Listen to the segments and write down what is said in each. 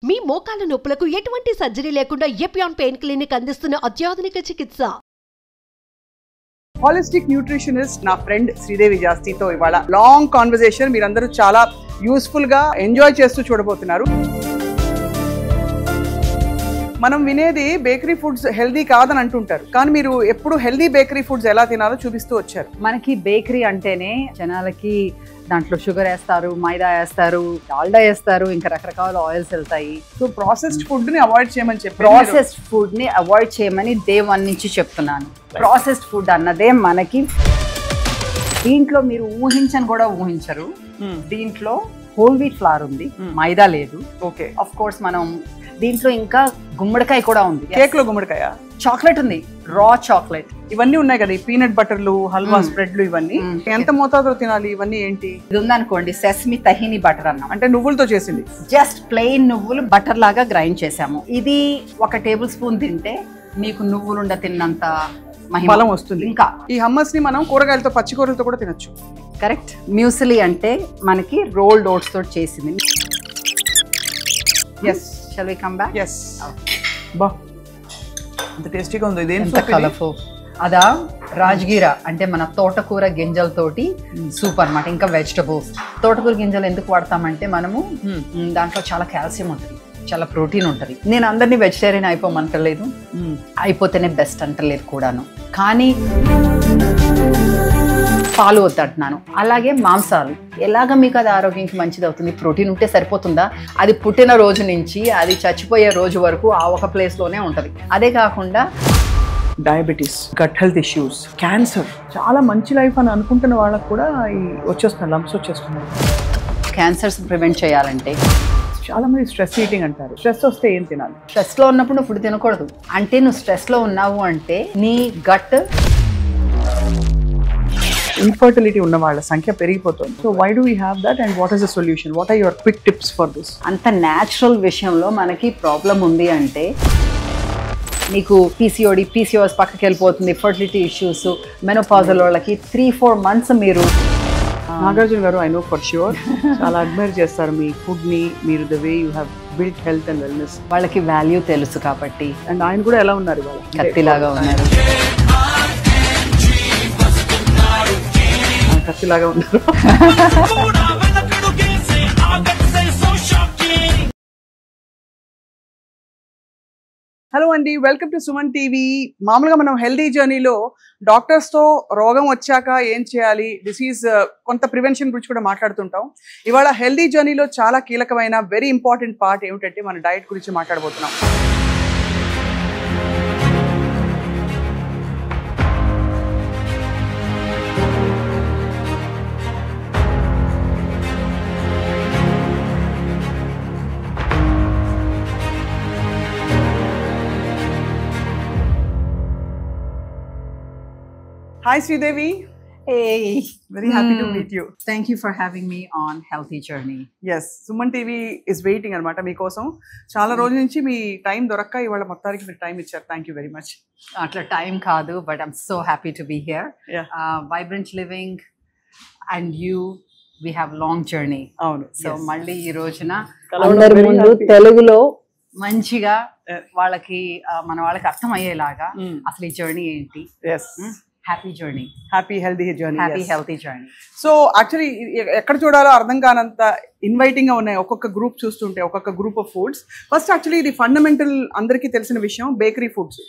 మీ మోకాల నొప్పులకు ఎటువంటి సర్జరీ లేకుండా ఎపియాన్ పెయిన్ క్లినిక్ అందిస్తున్న అత్యాధునిక చికిత్స. హాలిస్టిక్ న్యూట్రిషనిస్ట్ నా ఫ్రెండ్ శ్రీదేవి జాస్తితో ఇవాళ లాంగ్ కాన్వర్సేషన్ మీరందరూ చాలా యూస్ఫుల్ గా ఎంజాయ్ చేస్తూ చూడబోతున్నారు. మనం వినేది బేకరీ ఫుడ్స్ హెల్దీ కాదని అంటుంటారు, కానీ మీరు ఎప్పుడు హెల్దీ బేకరీ ఫుడ్స్ ఎలా తినాలో చూపిస్తూ వచ్చారు. మనకి బేకరీ అంటేనే జనాలకి దాంట్లో షుగర్ వేస్తారు, మైదా వేస్తారు, డాల్డా వేస్తారు, ఇంకా రకరకాల ఆయిల్స్ వెళ్తాయి. సో ప్రాసెస్డ్ ఫుడ్ ని అవాయిడ్ చేయమని చెప్పి ప్రాసెస్డ్ ఫుడ్ ని అవాయిడ్ చేయమని డే 1 నుంచి చెప్తున్నాను. ప్రాసెస్డ్ ఫుడ్ అన్నదే మనకి దీంట్లో మీరు ఊహించని కూడా ఊహించరు. దీంట్లో హోల్ వీట్ ఫ్లవర్ ఉంది, మైదా లేదు. ఓకే, ఆఫ్ కోర్స్ మనం దీంట్లో ఇంకా గుమ్మడికాయ కూడా ఉంది. కేక్ లో గుమ్మడికాయ, చాక్లెట్ ఉంది, రా చాక్లెట్, ఇవన్నీ ఉన్నాయి కదా. ఈ పీనట్ బటర్లు, హల్వా స్ప్రెడ్లు, ఇవన్నీ ఎంత మోతాదులో తినాలి? ఇవన్నీ ఏంటి? ఇది ఉందనుకోండి, సెసమి తహిని బటర్ అన్నాం, అంటే నువ్వులతో చేసింది. జస్ట్ ప్లెయిన్ నువ్వులు బటర్ లాగా గ్రైండ్ చేసాము. ఇది 1 టేబుల్ స్పూన్ తింటే మీకు నువ్వులుండ తిన్నంత బలం వస్తుంది. ఇంకా ఈ హమ్మస్ ని మనం కూరగాయలతో, పచ్చి కూరలతో కూడా తినొచ్చు. కరెక్ట్. మ్యూసిలీ అంటే మనకి రోల్డ్ ఓట్స్ తోటి చేసింది. Yes, shall we come back? Yes. బా, ఎంత టేస్టీగా ఉంది. ఇదేం కలర్ఫుల్. అదా రాజ్గిరా అంటే మన తోటకూర గింజలతోటి సూప్ అన్నమాట. ఇంకా వెజిటబుల్స్. తోటకూర గింజలు ఎందుకు వాడతామంటే మనము దాంట్లో చాలా కాల్షియం ఉంటుంది, చాలా ప్రోటీన్ ఉంటుంది. నేను అందరినీ వెజిటేరియన్ అయిపోమంటలేదు, అయిపోతేనే బెస్ట్ అంటలేదు కూడాను. కానీ పాలు వద్దంటున్నాను. అలాగే మాంసాలు ఎలాగ మీకు అది ఆరోగ్యానికి మంచిది అవుతుంది? ప్రోటీన్ ఉంటే సరిపోతుందా? అది పుట్టిన రోజు నుంచి అది చచ్చిపోయే రోజు వరకు ఆ ఒక ప్లేస్లోనే ఉంటుంది. అదే కాకుండా diabetes, gut health issues, cancer, చాలా మంచి లైఫ్ అని అనుకుంటున్న వాళ్ళకు కూడా వచ్చేస్తున్నారు, లంప్స్ వచ్చేస్తున్నారు. క్యాన్సర్స్ ప్రివెంట్ చేయాలంటే చాలా మంది స్ట్రెస్ ఈటింగ్ అంటారు. స్ట్రెస్ వస్తే ఏం తినాలి? స్ట్రెస్లో ఉన్నప్పుడు నువ్వు ఫుడ్ తినకూడదు. అంటే నువ్వు స్ట్రెస్లో ఉన్నావు అంటే నీ గట్ ఇన్ఫర్టిలిటీ ఉన్న వాళ్ళ సంఖ్య పెరిగిపోతుంది. So why do we have that and what is the solution? What are your quick tips for this? అంత న్యాచురల్ విషయంలో మనకి ప్రాబ్లం ఉంది అంటే నీకు పీసీఓఎస్ పక్కకి వెళ్ళిపోతుంది, ఫర్టిలిటీ ఇష్యూస్, మెనోపాజల్ వాళ్ళకి 3-4 months మీరు. నాగార్జున గారు, ఐ నో ఫర్ ష్యూర్ చాలా అడ్మైర్ చేస్తారు మీ ఫుడ్ ని, మీరు the way you have built health and wellness. వాళ్ళకి వాల్యూ తెలుసు కాబట్టి. అండ్ ఆయన కూడా ఎలా ఉన్నారు ఇవాళ? కత్తిలాగా ఉన్నారు. కత్తిలాగా ఉన్నారు. హలో అండి, వెల్కమ్ టు సుమన్ టీవీ. మామూలుగా మనం హెల్దీ జర్నీలో డాక్టర్స్తో రోగం వచ్చాక ఏం చేయాలి, డిసీజ్ కొంత ప్రివెన్షన్ గురించి కూడా మాట్లాడుతుంటాం. ఇవాళ హెల్దీ జర్నీలో చాలా కీలకమైన వెరీ ఇంపార్టెంట్ పార్ట్ ఏమిటంటే మన డైట్ గురించి మాట్లాడబోతున్నాం. Hi Sridevi. Hey, very happy to meet you. Thank you for having me on Healthy Journey. Yes, Suman TV is waiting అనమాట మీకోసం. చాలా రోజుల నుంచి మీ టైం దొరక్క ఇవాళ మొత్తానికి మీరు టైం ఇచ్చారు. Thank you very much. అట్లా టైం కాదు, but I'm so happy to be here. Vibrant living and you, we have long journey. అవును. సో మళ్ళీ ఈ రోజున అందరి ముందు తెలుగులో మంచిగా వాళ్ళకి మన వాళ్ళకి అర్థమయ్యేలాగా అసలు ఈ జర్నీ ఏంటి. Happy journey, happy healthy journey, happy healthy journey. So actually ఎక్కడ చూడాలో అర్థం కానంత ఇన్వైటింగ్ గా ఉన్నాయి ఒక్కొక్క గ్రూప్ చూస్తుంటే, ఒక్కొక్క group of foods. First actually ఇది ఫండమెంటల్ అందరికీ తెలిసిన విషయం, బేకరీ ఫుడ్స్.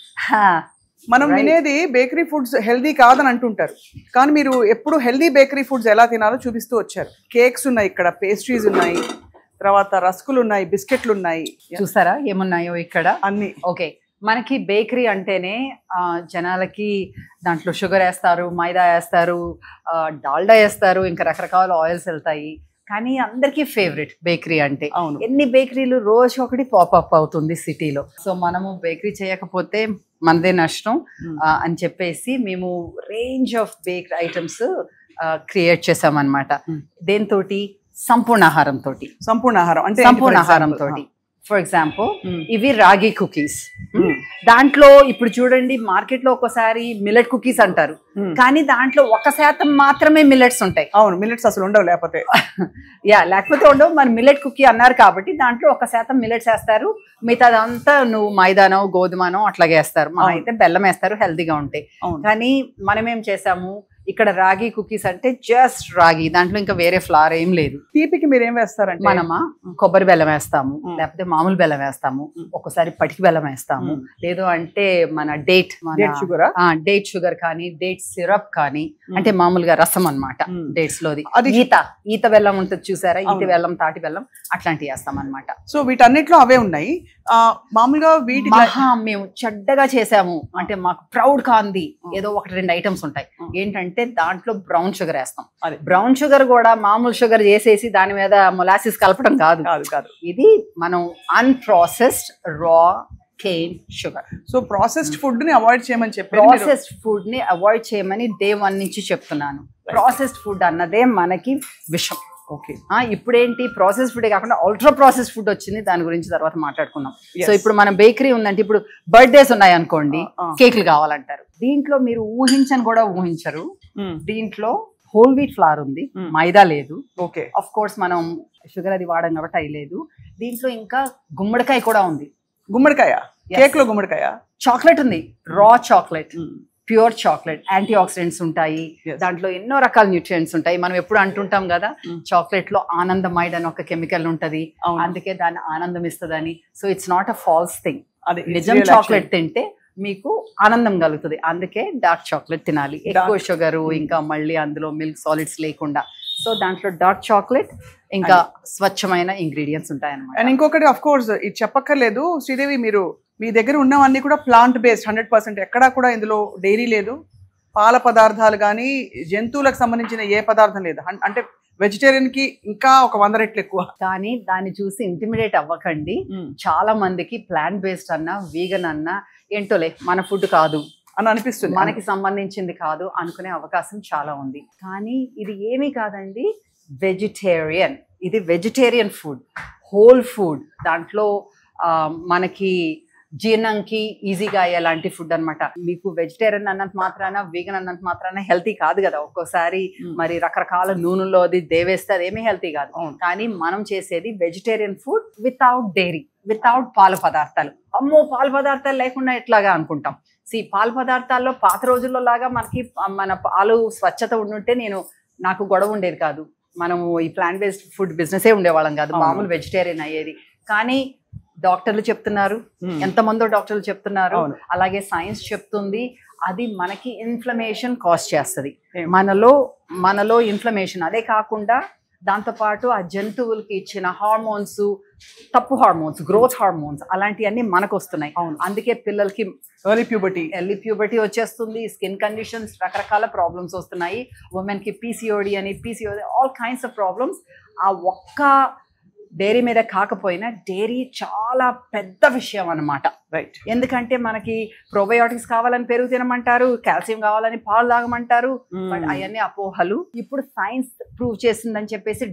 మనం వినేది బేకరీ ఫుడ్స్ హెల్దీ కాదని అంటుంటారు, కానీ మీరు ఎప్పుడు హెల్దీ బేకరీ ఫుడ్స్ ఎలా తినాలో చూపిస్తూ వచ్చారు. కేక్స్ ఉన్నాయి, ఇక్కడ పేస్ట్రీస్ ఉన్నాయి, తర్వాత రస్కులు ఉన్నాయి, బిస్కెట్లు ఉన్నాయి. చూసారా ఏమున్నాయో ఇక్కడ అన్ని. ఓకే, మనకి బేకరీ అంటేనే జనాలకి దాంట్లో షుగర్ వేస్తారు, మైదా వేస్తారు, డాల్డా వేస్తారు, ఇంకా రకరకాల ఆయిల్స్ వెళ్తాయి. కానీ అందరికీ ఫేవరెట్ బేకరీ అంటే. ఎన్ని బేకరీలు రోజు ఒకటి పాపప్ అవుతుంది సిటీలో. సో మనము బేకరీ చేయకపోతే మనదే నష్టం అని చెప్పేసి మేము range of bakery items create చేసామన్నమాట. దేంతోటి? సంపూర్ణాహారం తోటి. సంపూర్ణాహారం అంటే సంపూర్ణాహారం తోటి. ఫర్ ఎగ్జాంపుల్ ఇవి రాగి కుకీస్. దాంట్లో ఇప్పుడు చూడండి మార్కెట్ లో ఒక్కోసారి మిల్లెట్ కుకీస్ అంటారు, కానీ దాంట్లో 1% మాత్రమే మిల్లెట్స్ ఉంటాయి. అవును, మిల్లెట్స్ అసలు ఉండవు లేకపోతే. లేకపోతే ఉండవు. మరి మిల్లెట్ కుకీ అన్నారు కాబట్టి దాంట్లో 1% మిల్లెట్స్ వేస్తారు, మిగతాదంతా నువ్వు మైదానో గోధుమనో అట్లాగే వేస్తారు. మా అయితే బెల్లం వేస్తారు, హెల్తీగా ఉంటాయి. కానీ మనం ఏం చేసాము, ఇక్కడ రాగి కుకీస్ అంటే జస్ట్ రాగి, దాంట్లో ఇంకా వేరే ఫ్లవర్ ఏం లేదు. తీపికి మీరు ఏం వేస్తారంటే మనమా కొబ్బరి బెల్లం వేస్తాము, లేకపోతే మామూలు బెల్లం వేస్తాము, ఒక్కసారి పటికి బెల్లం వేస్తాము, లేదు అంటే మన డేట్ షుగర్ కానీ డేట్ సిరప్ కానీ, అంటే మామూలుగా రసం అన్నమాట డేట్స్ లోది. ఈత బెల్లం ఉంటుంది చూసారా, ఈత బెల్లం, తాటి బెల్లం అట్లాంటివి వేస్తాం అనమాట. సో వీటన్నిటిలో అవే ఉన్నాయి. మామూలుగా వీటి మేము చెడ్డగా చేసాము అంటే మాకు ప్రౌడ్ కాంది ఏదో 1-2 ఐటమ్స్ ఉంటాయి. ఏంటంటే దాంట్లో బ్రౌన్ షుగర్ వేస్తాం. బ్రౌన్ షుగర్ కూడా మామూలు షుగర్ చేసేసి దాని మీద మొలాసిస్ కలపడం కాదు. ఇది మనం అన్ప్రాసెస్డ్ రా cane sugar. So processed food ని అవాయిడ్ చేయమని చెప్పి, ప్రాసెస్డ్ ఫుడ్ ని అవాయిడ్ చేయమని Day 1 నుంచి చెప్తున్నాను. ప్రాసెస్డ్ ఫుడ్ అన్నదే మనకి విషం. ఓకే, ఇప్పుడేంటి ప్రాసెస్ ఫుడ్ కాకుండా అల్ట్రా ప్రాసెస్ ఫుడ్ వచ్చింది, దాని గురించి తర్వాత మాట్లాడుకుందాం. సో ఇప్పుడు మన బేకరీ ఉందంటే, ఇప్పుడు బర్త్డేస్ ఉన్నాయి అనుకోండి, కేకులు కావాలంటారు. దీంట్లో మీరు ఊహించని కూడా ఊహించరు, దీంట్లో హోల్ వీట్ ఫ్లవర్ ఉంది, మైదా లేదు. ఓకే, ఆఫ్ కోర్స్ మనం షుగర్ అది వాడడం కాబట్టి అవి లేదు. దీంట్లో ఇంకా గుమ్మడికాయ కూడా ఉంది. గుమ్మడికాయ కేక్ లో గుమ్మడికాయ, చాక్లెట్ ఉంది, raw chocolate, pure chocolate, antioxidants ఉంటాయి, దాంట్లో ఎన్నో రకాల న్యూట్రియంట్స్ ఉంటాయి. మనం ఎప్పుడు అంటుంటాం కదా, చాక్లెట్ లో ఆనందమైడ్ అని ఒక కెమికల్ ఉంటది, అందుకే దాన్ని ఆనందం ఇస్తుందని. So it's not a false thing. నిజం చాక్లెట్ తింటే మీకు ఆనందం కలుగుతుంది, అందుకే డార్క్ చాక్లెట్ తినాలి. ఎక్కువ షుగర్, ఇంకా మళ్ళీ అందులో మిల్క్ సాలిడ్స్ లేకుండా. సో దాంట్లో డార్క్ చాక్లెట్ ఇంకా స్వచ్ఛమైన ఇంగ్రీడియంట్స్ ఉంటాయి అన్నమాట. అండ్ ఇంకొకటి ఆఫ్ కోర్స్ ఇది చెప్పక్కర్లేదు శ్రీదేవి, మీరు మీ దగ్గర ఉన్నవన్నీ కూడా ప్లాంట్ బేస్డ్ 100%. ఎక్కడా కూడా ఇందులో డైరీ లేదు, పాల పదార్థాలు కానీ జంతువులకు సంబంధించిన ఏ పదార్థం లేదు. అంటే వెజిటేరియన్ కి ఇంకా ఒక 100 రెట్లు ఎక్కువ. కానీ దాన్ని చూసి ఇంటిమిడేట్ అవ్వకండి. చాలా మందికి ప్లాంట్ బేస్డ్ అన్నా వీగన్ అన్నా ఏంటోలే మన ఫుడ్ కాదు అని అనిపిస్తుంది, మనకి సంబంధించింది కాదు అనుకునే అవకాశం చాలా ఉంది. కానీ ఇది ఏమీ కాదండి, వెజిటేరియన్. ఇది వెజిటేరియన్ ఫుడ్, హోల్ ఫుడ్. దాంట్లో మనకి జీర్ణంకి ఈజీగా అయ్యేలాంటి ఫుడ్ అనమాట. మీకు వెజిటేరియన్ అన్నంత మాత్రాన, వీగన్ అన్నంత మాత్రాన హెల్తీ కాదు కదా. ఒక్కోసారి మరి రకరకాల నూనెలో అది దేవేస్తే అదేమీ హెల్తీ కాదు. కానీ మనం చేసేది vegetarian food without dairy, without పాల పదార్థాలు. అమ్మో పాల పదార్థాలు లేకుండా ఎట్లాగా అనుకుంటాం. పాల పదార్థాల్లో పాత రోజుల్లో లాగా మనకి మన పాలు స్వచ్ఛత ఉండుంటే నాకు గొడవ ఉండేది కాదు. మనము ఈ ప్లాంట్ బేస్డ్ ఫుడ్ బిజినెసే ఉండేవాళ్ళం కాదు, మామూలు వెజిటేరియన్ అయ్యేది. కానీ డాక్టర్లు చెప్తున్నారు, ఎంతమందో డాక్టర్లు చెప్తున్నారు, అలాగే సైన్స్ చెప్తుంది, అది మనకి ఇన్ఫ్లమేషన్ కాజ్ చేస్తుంది. మనలో ఇన్ఫ్లమేషన్. అదే కాకుండా దాంతోపాటు ఆ జంతువులకి ఇచ్చిన హార్మోన్స్, తప్పు హార్మోన్స్, గ్రోత్ హార్మోన్స్ అలాంటివన్నీ మనకు వస్తున్నాయి. అందుకే పిల్లలకి ఎర్లీ ప్యూబర్టీ వచ్చేస్తుంది, స్కిన్ కండిషన్స్, రకరకాల ప్రాబ్లమ్స్ వస్తున్నాయి. ఉమెన్ కి PCOD all kinds of problems. ఆ ఒక్క డైరీ మీద కాకపోయినా డైరీ చాలా పెద్ద విషయం అన్నమాట. రైట్. ఎందుకంటే మనకి ప్రోబయోటిక్స్ కావాలని పెరుగు తినమంటారు, కాల్షియం కావాలని పాలు తాగమంటారు, బట్ అవన్నీ అపోహలు. ఇప్పుడు సైన్స్ ప్రూవ్ చేసిందని చెప్పేసి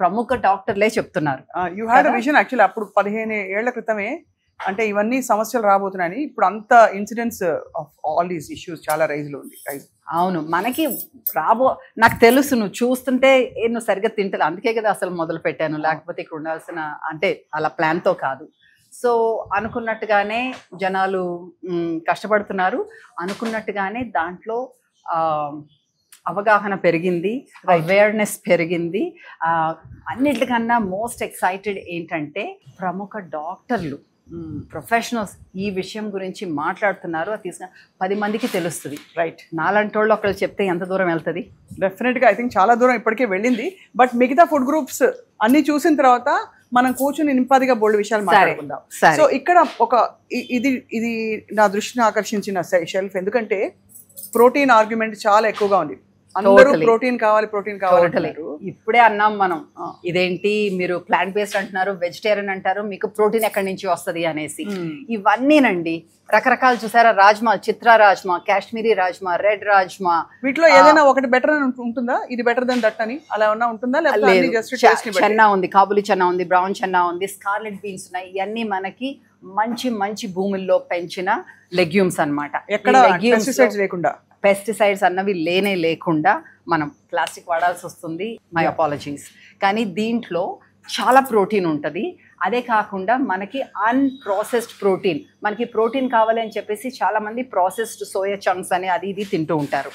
ప్రముఖ డాక్టర్లే చెప్తున్నారు. You had a vision actually అప్పుడు 15 ఏళ్ల క్రితమే, అంటే ఇవన్నీ సమస్యలు రాబోతున్నాయని. ఇప్పుడు అంత incidents of all these issues చాలా రైజ్ లో ఉంది. అవును, మనకి నాకు తెలుసు, నువ్వు చూస్తుంటే నువ్వు సరిగ్గా తింటలేదు, అందుకే కదా అసలు మొదలు పెట్టాను, లేకపోతే ఇక్కడ ఉండాల్సిన అంటే అలా ప్లాన్తో కాదు. సో అనుకున్నట్టుగానే జనాలు కష్టపడుతున్నారు, అనుకున్నట్టుగానే దాంట్లో అవగాహన పెరిగింది, అవేర్నెస్ పెరిగింది. అన్నిటికన్నా మోస్ట్ ఎక్సైటెడ్ ఏంటంటే ప్రముఖ డాక్టర్లు, ప్రొఫెషనల్స్ ఈ విషయం గురించి మాట్లాడుతున్నారు. అది తీసుకున్న 10 మందికి తెలుస్తుంది. రైట్. నాలాంటి వాళ్ళు ఒకళ్ళు చెప్తే ఎంత దూరం వెళ్తుంది? డెఫినెట్గా ఐ థింక్ చాలా దూరం ఇప్పటికే వెళ్ళింది. బట్ మిగతా ఫుడ్ గ్రూప్స్ అన్ని చూసిన తర్వాత మనం కూర్చుని నింపాదిగా బోల్డ్ విషయాలు మాట్లాడుకుందాం. సో ఇక్కడ ఇది నా దృష్టిని ఆకర్షించిన షెల్ఫ్, ఎందుకంటే ప్రోటీన్ ఆర్గ్యుమెంట్ చాలా ఎక్కువగా ఉంది. అందరూ ప్రోటీన్ కావాలి ఇప్పుడే అన్నాం మనం, ఇదేంటి మీరు ప్లాంట్ బేస్డ్ అంటున్నారు, వెజిటేరియన్ అంటారు, మీకు ప్రోటీన్ ఎక్కడి నుంచి వస్తుంది అనేసి. ఇవన్నీనండి రకరకాలు చూసారా, రాజ్మా, చిత్రా రాజ్మా, కాశ్మీరీ రాజ్మా, రెడ్ రాజ్మా, వీటిలో ఏదైనా ఒకటి బెటర్ ఉంటుందా, ఇది బెటర్ దెన్ దట్ అని అలా ఏమన్నా ఉంటుందా? చెన్నా ఉంది, కాబులి చెన్నా ఉంది, బ్రౌన్ చెన్నా ఉంది, స్కార్లెట్ బీన్స్ ఉన్నాయి. ఇవన్నీ మనకి మంచి మంచి భూముల్లో పెంచిన లెగ్యూమ్స్ అన్నమాట. పెస్టిసైడ్స్ అన్నవి లేకుండా మనం ప్లాస్టిక్ వాడాల్సి వస్తుంది, మై అపాలజీస్. కానీ దీంట్లో చాలా ప్రోటీన్ ఉంటుంది. అదే కాకుండా మనకి అన్ప్రాసెస్డ్ ప్రోటీన్, మనకి ప్రోటీన్ కావాలి అని చెప్పేసి చాలా మంది ప్రాసెస్డ్ సోయా చంక్స్ అని అది ఇది తింటూ ఉంటారు.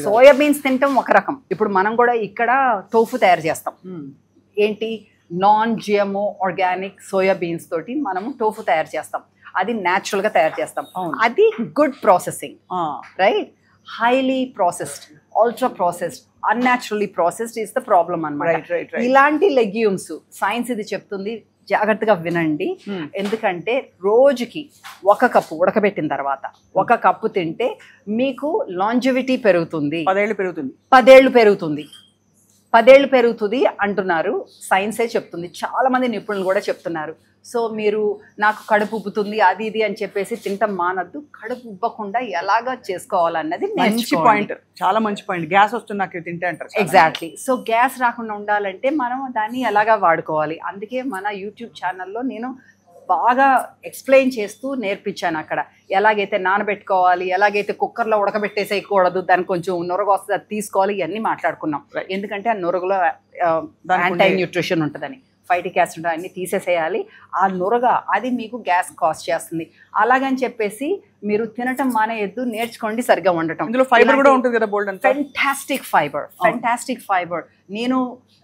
సోయా బీన్స్ తింటాం ఒక రకం. ఇప్పుడు మనం కూడా ఇక్కడ టోఫు తయారు చేస్తాం. ఏంటి, non GMO organic soya beans తోటి మనము టోఫు తయారు చేస్తాం. అది న్యాచురల్ గా తయారు చేస్తాం. అది good processing, right? Highly processed, ultra processed, unnaturally processed is the problem అన్నమాట. ఇలాంటి లెగ్యూమ్స్ సైన్స్ ఇది చెప్తుంది, జాగ్రత్తగా వినండి. ఎందుకంటే రోజుకి 1 కప్పు ఉడకబెట్టిన తర్వాత 1 కప్పు తింటే మీకు లాంజివిటీ పెరుగుతుంది, 10 ఏళ్ళు పెరుగుతుంది అంటున్నారు. సైన్సే చెప్తుంది, చాలా మంది నిపుణులు కూడా చెప్తున్నారు. సో మీరు నాకు కడుపు ఉబ్బుతుంది అది ఇది అని చెప్పేసి తింటాం మానద్దు. కడుపు ఉబ్బకుండా ఎలాగా చేసుకోవాలన్నది మంచి పాయింట్, చాలా మంచి పాయింట్. గ్యాస్ వస్తుంది నాకు తింటే అంటారు. ఎగ్జాక్ట్లీ. సో గ్యాస్ రాకుండా ఉండాలంటే మనం దాన్ని ఎలాగా వాడుకోవాలి. అందుకే మన యూట్యూబ్ ఛానల్లో నేను బాగా ఎక్స్ప్లెయిన్ చేస్తూ నేర్పించాను. అక్కడ ఎలాగైతే నానబెట్టుకోవాలి, ఎలాగైతే కుక్కర్లో ఉడకబెట్టేసేయకూడదు, దానికి కొంచెం నొరగ వస్తుంది అది తీసుకోవాలి, ఇవన్నీ మాట్లాడుకున్నాం. ఎందుకంటే ఆ నొరగలో యాంటీ న్యూట్రిషన్ ఉంటుందని, ఫైటిక్ యాసిడ్ ఉంటుంది, అన్ని తీసేసేయాలి. ఆ నొరగ అది మీకు గ్యాస్ కాస్ట్ చేస్తుంది. అలాగని చెప్పేసి మీరు తినటం మానేయద్దు, నేర్చుకోండి సరిగ్గా ఉండటం. ఇందులో ఫైబర్ కూడా ఉంటుంది కదా, బోల్డ్ అంతా. Fantastic fibre.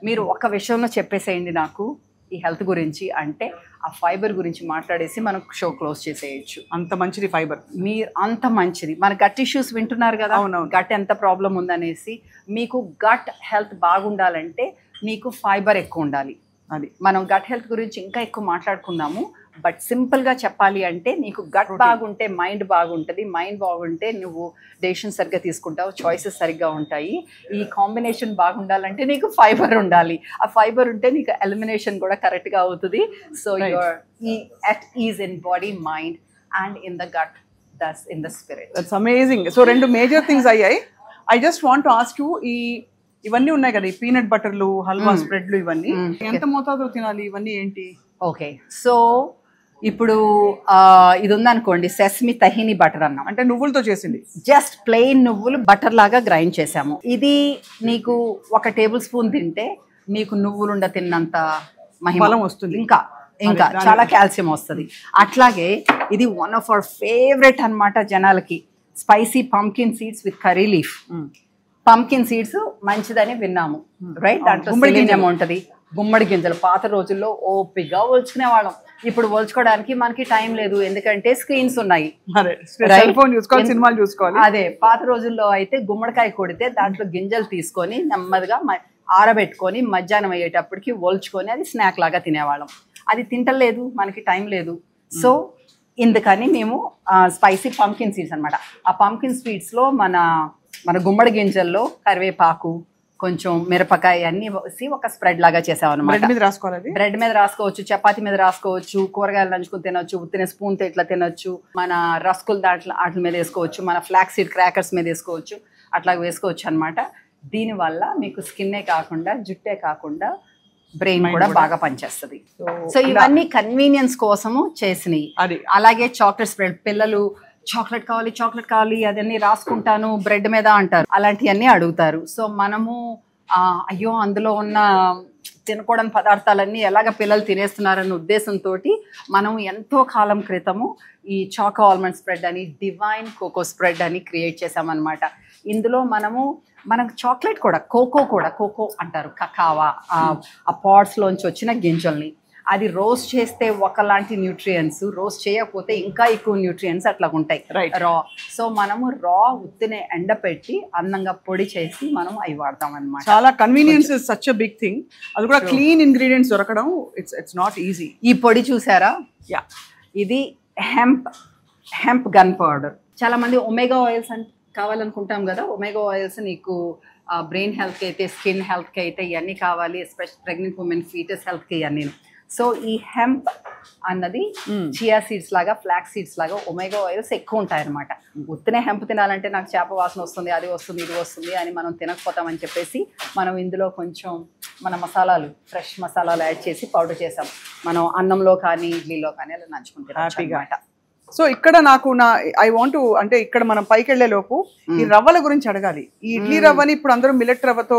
మీరు ఒక్క విషయంలో చెప్పేసేయండి నాకు ఈ హెల్త్ గురించి అంటే, ఆ ఫైబర్ గురించి మాట్లాడేసి మనం షో క్లోజ్ చేసేయచ్చు. అంత మంచిది ఫైబర్. మీరు అంత మంచిది. మన గట్ ఇష్యూస్ వింటున్నారు కదా, గట్ ఎంత ప్రాబ్లం ఉందనేసి. మీకు గట్ హెల్త్ బాగుండాలంటే మీకు ఫైబర్ ఎక్కువ ఉండాలి. అది మనం గట్ హెల్త్ గురించి ఇంకా ఎక్కువ మాట్లాడుకుందాము. బట్ సింపుల్గా చెప్పాలి అంటే నీకు గట్ బాగుంటే మైండ్ బాగుంటుంది, మైండ్ బాగుంటే నువ్వు డెసిషన్ సరిగ్గా తీసుకుంటావు, చాయిసెస్ సరిగ్గా ఉంటాయి. ఈ కాంబినేషన్ బాగుండాలంటే నీకు ఫైబర్ ఉండాలి. ఆ ఫైబర్ ఉంటే నీకు ఎలిమినేషన్ కూడా కరెక్ట్గా అవుతుంది. So your at ease in body, mind and in the gut, thus in the spirit. That's amazing. So 2 major things అయ్యాయి. I just want to ask you, ఇవన్నీ ఉన్నాయి కదా, ఈ పీనట్ బటర్లు, హల్వా స్ప్రెడ్లు, ఇవన్నీ ఎంత మోతాదులో తినాలి? ఇవన్నీ ఏంటి? ఓకే, సో ఇప్పుడు ఇది ఉందనుకోండి, సెసమి తహీని బటర్ అన్నాం. అంటే నువ్వులతో చేసింది, జస్ట్ ప్లెయిన్ నువ్వులు బటర్ లాగా గ్రైండ్ చేసాము. ఇది నీకు 1 టేబుల్ స్పూన్ తింటే నీకు నువ్వులుండ తిన్నంత బలం వస్తుంది, ఇంకా చాలా కాల్షియం వస్తుంది. అట్లాగే ఇది వన్ ఆఫ్ అవర్ ఫేవరెట్ అన్నమాట జనాలకి, spicy pumpkin seeds with curry leaf. Pumpkin seeds మంచిదని విన్నాము, రైట్? దాంట్లో సెలీనియం ఉంటుంది. గుమ్మడి గింజలు పాత రోజుల్లో ఓపిగా ఒలుచుకునే వాళ్ళం. ఇప్పుడు ఒలుచుకోవడానికి మనకి టైం లేదు, ఎందుకంటే స్క్రీన్స్ ఉన్నాయి, సినిమాలు చూసుకోవాలి. అదే పాత రోజుల్లో అయితే గుమ్మడికాయ కొడితే దాంట్లో గింజలు తీసుకొని నెమ్మదిగా ఆరబెట్టుకొని మధ్యాహ్నం అయ్యేటప్పటికి ఒలుచుకొని అది స్నాక్ లాగా తినేవాళ్ళం. అది తింటలేదు, మనకి టైం లేదు. సో ఇందుకని మేము స్పైసీ పంకిన్ సీడ్స్ అనమాట. ఆ పంకిన్ సీడ్స్లో మన గుమ్మడి గింజల్లో కరివేపాకు, కొంచెం మిరపకాయ అన్ని వేసి ఒక స్ప్రెడ్ లాగా చేసామన్నమాట. బ్రెడ్ మీద రాసుకోవచ్చు, చపాతీ మీద రాసుకోవచ్చు, కూరగాయలు నంచుకుని తినొచ్చు, ఉత్తిన స్పూన్తో ఇట్లా తినొచ్చు, మన రస్కులు వాటి మీద వేసుకోవచ్చు, మన ఫ్లాక్స్ సీడ్ క్రాకర్స్ మీద వేసుకోవచ్చు, అట్లా వేసుకోవచ్చు అనమాట. దీనివల్ల మీకు స్కిన్నే కాకుండా జుట్టే కాకుండా బ్రెయిన్ కూడా బాగా పనిచేస్తుంది. సో ఇవన్నీ కన్వీనియన్స్ కోసము చేసినవి. అలాగే చాక్లెట్ స్ప్రెడ్, పిల్లలు చాక్లెట్ కావాలి అదన్నీ రాసుకుంటాను బ్రెడ్ మీద అంటారు, అలాంటివన్నీ అడుగుతారు. సో మనము అయ్యో అందులో ఉన్న తినకూడని పదార్థాలన్నీ ఎలాగ పిల్లలు తినేస్తున్నారన్న ఉద్దేశంతో మనం ఎంతో కాలం క్రితము ఈ చాకో ఆల్మండ్ స్ప్రెడ్ అని, డివైన్ కోకో స్ప్రెడ్ అని క్రియేట్ చేసామన్నమాట. ఇందులో మనకు చాక్లెట్ కూడా, కోకో అంటారు, కకావా, ఆ పాడ్స్లోంచి వచ్చిన గింజల్ని అది రోస్ట్ చేస్తే ఒకలాంటి న్యూట్రియంట్స్, రోస్ట్ చేయకపోతే ఇంకా ఎక్కువ న్యూట్రియంట్స్ అట్లా ఉంటాయి రా. సో మనము రా ఉత్తినే ఎండపెట్టి అందంగా పొడి చేసి మనం అవి వాడతాం అనమాట. చాలా convenience is such a big thing. అది కూడా క్లీన్ ఇంగ్రీడియంట్స్ దొరకడం ఇట్స్ నాట్ ఈజీ. ఈ పొడి చూసారా, ఇది హెంప్ గన్ పౌడర్. చాలా మంది ఒమేగా ఆయిల్స్ కావాలనుకుంటాం కదా, ఒమేగా ఆయిల్స్ నీకు బ్రెయిన్ హెల్త్కి అయితే, స్కిన్ హెల్త్కి అయితే ఇవన్నీ కావాలి, ఎస్పెషల్ ప్రెగ్నెంట్ ఉమెన్, ఫీటస్ హెల్త్కి ఇవన్నీ. సో ఈ హెంప్ అన్నది చియా సీడ్స్ లాగా, ఫ్లాక్స్ సీడ్స్ లాగా ఒమేగా ఆయిల్స్ ఎక్కువ ఉంటాయన్నమాట. ఉత్తనే హెంప్ తినాలంటే నాకు చేప వాసన వస్తుంది, అది వస్తుంది, ఇది వస్తుంది అని మనం తినకపోతామని చెప్పేసి మనం ఇందులో కొంచెం మన మసాలాలు, ఫ్రెష్ మసాలాలు యాడ్ చేసి పౌడర్ చేసాం. మనం అన్నంలో కానీ ఇడ్లీలో కానీ అలా నంచుకుంటాం. సో ఇక్కడ నాకు ఐ వాంట్ అంటే ఇక్కడ మనం పైకి వెళ్లే లోపు ఈ రవ్వల గురించి అడగాలి. ఈ ఇడ్లీ రవ్వని ఇప్పుడు అందరూ మిల్లెట్ రవ్వతో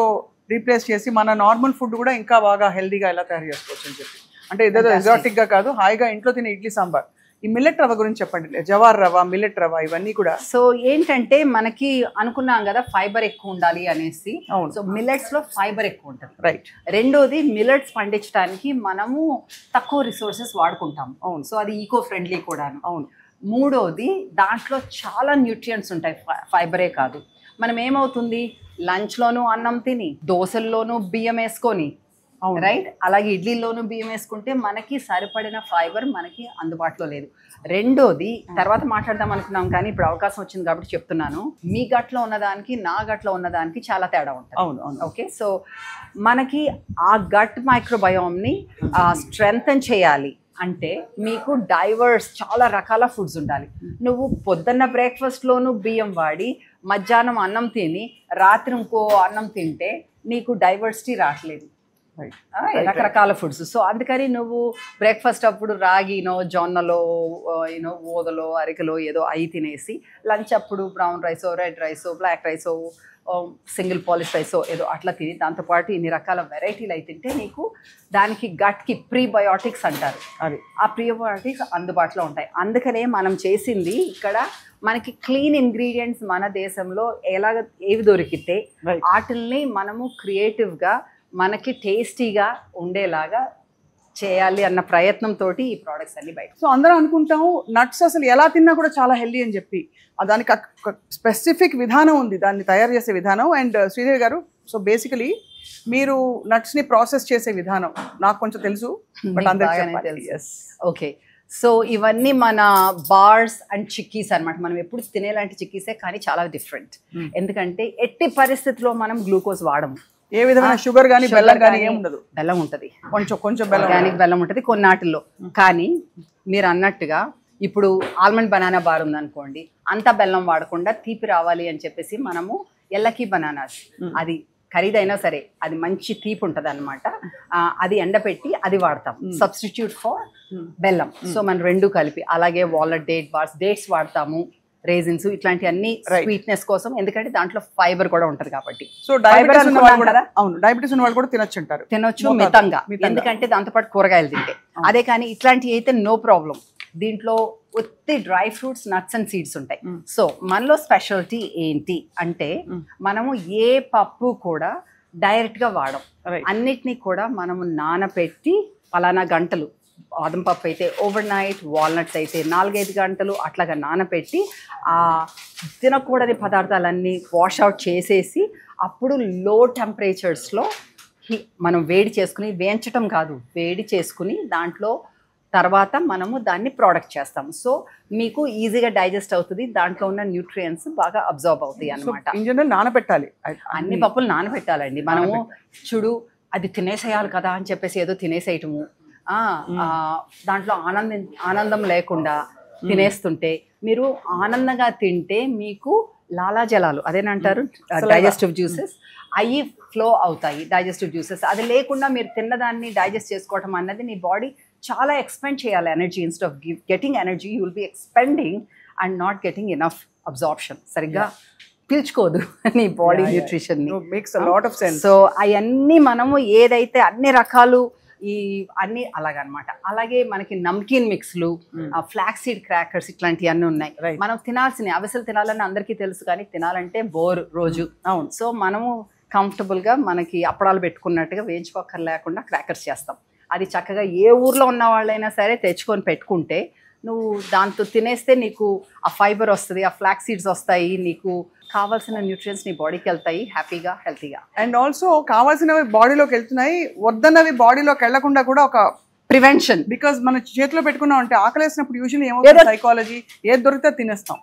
రీప్లేస్ చేసి మన నార్మల్ ఫుడ్ కూడా ఇంకా బాగా హెల్దీగా ఎలా తయారు చేసుకోవచ్చు అని చెప్పి, అంటే ఏదో ఎగ్జాటిక్ గా కాదు, హాయిగా ఇంట్లో తినే ఇడ్లీ సాంబార్. ఈ మిల్లెట్ రవ్వ గురించి చెప్పండి. జవార్ రవ్వ, మిల్లెట్ రవ్వ, ఇవన్నీ కూడా. సో ఏంటంటే మనకి అనుకున్నాం కదా ఫైబర్ ఎక్కువ ఉండాలి అనేసి. సో మిల్లెట్స్ లో ఫైబర్ ఎక్కువ ఉంటుంది. రైట్. రెండోది మిల్లెట్స్ పండించడానికి మనము తక్కువ రిసోర్సెస్ వాడుకుంటాం. అవును. సో అది ఈకో ఫ్రెండ్లీ కూడాను. అవును. మూడోది దాంట్లో చాలా న్యూట్రియంట్స్ ఉంటాయి, ఫైబరే కాదు. మనం ఏమవుతుంది, లంచ్లోనూ అన్నం తిని, దోశల్లోనూ బియ్యం వేసుకొని, రైట్, అలాగే ఇడ్లీలోనూ బియ్యం వేసుకుంటే మనకి సరిపడిన ఫైబర్ మనకి అందుబాటులో లేదు. రెండోది తర్వాత మాట్లాడదాం అనుకున్నాం కానీ ఇప్పుడు అవకాశం వచ్చింది కాబట్టి చెప్తున్నాను. మీ గట్లో ఉన్నదానికి నా గట్లో ఉన్నదానికి చాలా తేడా ఉంటుంది. అవును అవును. ఓకే, సో మనకి ఆ గట్ మైక్రోబయోమ్ని స్ట్రెంగ్తన్ చేయాలి అంటే మీకు డైవర్స్ చాలా రకాల ఫుడ్స్ ఉండాలి. నువ్వు పొద్దున్న బ్రేక్ఫాస్ట్లోనూ బియ్యం వాడి మధ్యాహ్నం అన్నం తిని రాత్రి ఇంకో అన్నం తింటే నీకు డైవర్సిటీ రావట్లేదు, రకరకాల ఫుడ్స్. సో అందుకని నువ్వు బ్రేక్ఫాస్ట్ అప్పుడు రాగినో, జొన్నలో, ఓదలో, అరికలో ఏదో అయి తినేసి, లంచ్ అప్పుడు బ్రౌన్ రైసో, రెడ్ రైసో, బ్లాక్ రైసో, సింగిల్ పాలిష్ రైసో ఏదో అట్లా తిని దాంతోపాటు ఇన్ని రకాల వెరైటీలు అయి తింటే నీకు దానికి గట్కి ప్రీబయోటిక్స్ అంటారు, అది ఆ ప్రీబయోటిక్స్ అందుబాటులో ఉంటాయి. అందుకనే మనం చేసింది ఇక్కడ మనకి క్లీన్ ఇంగ్రీడియంట్స్ మన దేశంలో ఏవి దొరికితే వాటిల్ని మనము క్రియేటివ్గా మనకి టేస్టీగా ఉండేలాగా చేయాలి అన్న ప్రయత్నంతో ఈ ప్రోడక్ట్స్ అన్ని బయట. సో అందరూ అనుకుంటాము నట్స్ అసలు ఎలా తిన్నా కూడా చాలా హెల్దీ అని చెప్పి, దానికి స్పెసిఫిక్ విధానం ఉంది, దాన్ని తయారు చేసే విధానం. అండ్ శ్రీదేవి గారు, సో బేసికలీ మీరు నట్స్ని ప్రాసెస్ చేసే విధానం నాకు కొంచెం తెలుసు, బట్ అందరికీ తెలుసు. ఓకే, సో ఇవన్నీ మన బార్స్ అండ్ చిక్కీస్ అనమాట. మనం ఎప్పుడు తినేలాంటి చిక్కీసే, కానీ చాలా డిఫరెంట్. ఎందుకంటే ఎట్టి పరిస్థితిలో మనం గ్లూకోజ్ వాడము, ఏ విధమైన షుగర్ కానీ బెల్లం కానీ ఏం ఉండదు. బెల్లం ఉంటుంది, కొంచెం బెల్లం, ఆర్గానిక్ బెల్లం ఉంటుంది కొన్నాటిల్లో. కానీ మీరు అన్నట్టుగా ఇప్పుడు ఆల్మండ్ బనానా బార్ ఉందనుకోండి, అంత బెల్లం వాడకుండా తీపి రావాలి అని చెప్పేసి మనము ఎల్లకి బనానాస్, అది ఖరీదైనా సరే అది మంచి తీపి ఉంటుంది అనమాట, అది ఎండపెట్టి అది వాడతాం సబ్స్టిట్యూట్ ఫర్ బెల్లం. సో మనం రెండు కలిపి, అలాగే వాల్నట్ డేట్ బార్స్, డేట్స్ వాడతాము, రేజిన్స్, ఇట్లాంటి అన్ని స్వీట్నెస్ కోసం, ఎందుకంటే దాంట్లో ఫైబర్ కూడా ఉంటది కాబట్టి. సో డయాబెటీస్ ఉన్న వాళ్ళు కూడా తినొచ్చు మితంగా, ఎందుకంటే దాంతోపాటు కూరగాయలు తింటే. అదే కానీ ఇట్లాంటివి అయితే నో ప్రాబ్లం. దీంట్లో ఒత్తి dry fruits, nuts and seeds ఉంటాయి. సో మనలో స్పెషాలిటీ ఏంటి అంటే మనము ఏ పప్పు కూడా డైరెక్ట్ గా వాడం, అన్నిటినీ కూడా మనము నానపెట్టి పలానా గంటలు, బాదం పప్పు అయితే ఓవర్ నైట్, వాల్నట్స్ అయితే 4-5 గంటలు అట్లాగా నానపెట్టి ఆ తినకూడని పదార్థాలన్నీ వాష్ అవుట్ చేసేసి అప్పుడు లో టెంపరేచర్స్లో మనం వేడి చేసుకుని, వేయించటం కాదు, వేడి చేసుకుని దాంట్లో తర్వాత మనము దాన్ని ప్రోడక్ట్ చేస్తాము. సో మీకు ఈజీగా డైజెస్ట్ అవుతుంది, దాంట్లో ఉన్న న్యూట్రియంట్స్ బాగా అబ్జర్వ్ అవుతాయి అన్నమాట. ఇన్ జనరల్ నానబెట్టాలి, అన్ని పప్పులు నానబెట్టాలండి. మనము చూడు అది తినేసేయాలి కదా అని చెప్పేసి ఏదో తినేసేయటము, దాంట్లో ఆనందం లేకుండా తినేస్తుంటే, మీరు ఆనందంగా తింటే మీకు లాలాజలాలు, అదేనంటారు డైజెస్టివ్ జ్యూసెస్, అవి ఫ్లో అవుతాయి డైజెస్టివ్ జ్యూసెస్. అది లేకుండా మీరు తిన్నదాన్ని డైజెస్ట్ చేసుకోవటం అన్నది నీ బాడీ చాలా ఎక్స్పెండ్ చేయాలి energy. Instead of getting energy you will be expending and not getting enough absorption. సరిగ్గా పీల్చుకోదు నీ బాడీ న్యూట్రిషన్ ని. సో అవన్నీ మనము ఏదైతే అన్ని రకాలు ఈ అన్ని అలాగనమాట. అలాగే మనకి నమ్కీన్ మిక్స్లు, ఫ్లాక్స్ సీడ్ క్రాకర్స్, ఇట్లాంటివి అన్నీ ఉన్నాయి. మనం తినాల్సినవి అవిసెలు తినాలని అందరికీ తెలుసు, కానీ తినాలంటే బోర్ రోజు. అవును. సో మనము కంఫర్టబుల్గా మనకి అప్పడాలు పెట్టుకున్నట్టుగా వేయించుకోక్కర్ లేకుండా క్రాకర్స్ చేస్తాం. అది చక్కగా ఏ ఊర్లో ఉన్న వాళ్ళైనా సరే తెచ్చుకొని పెట్టుకుంటే నువ్వు దాంతో తినేస్తే నీకు ఆ ఫైబర్ వస్తుంది, ఆ ఫ్లాక్స్ సీడ్స్ వస్తాయి, నీకు కావాల్సిన న్యూట్రియన్స్ నీ బాడీకి వెళ్తాయి హ్యాపీగా, హెల్తీగా. అండ్ ఆల్సో కావాల్సినవి బాడీలోకి వెళ్తున్నాయి, వద్దన్నవి బాడీలోకి వెళ్లకుండా కూడా ఒక ప్రివెన్షన్. బికాజ్ మన చేతిలో పెట్టుకున్నాం అంటే ఆకలేసినప్పుడు యూజువల్లీ ఏమవుతుంది, సైకాలజీ ఏది దొరికితే తినేస్తాం.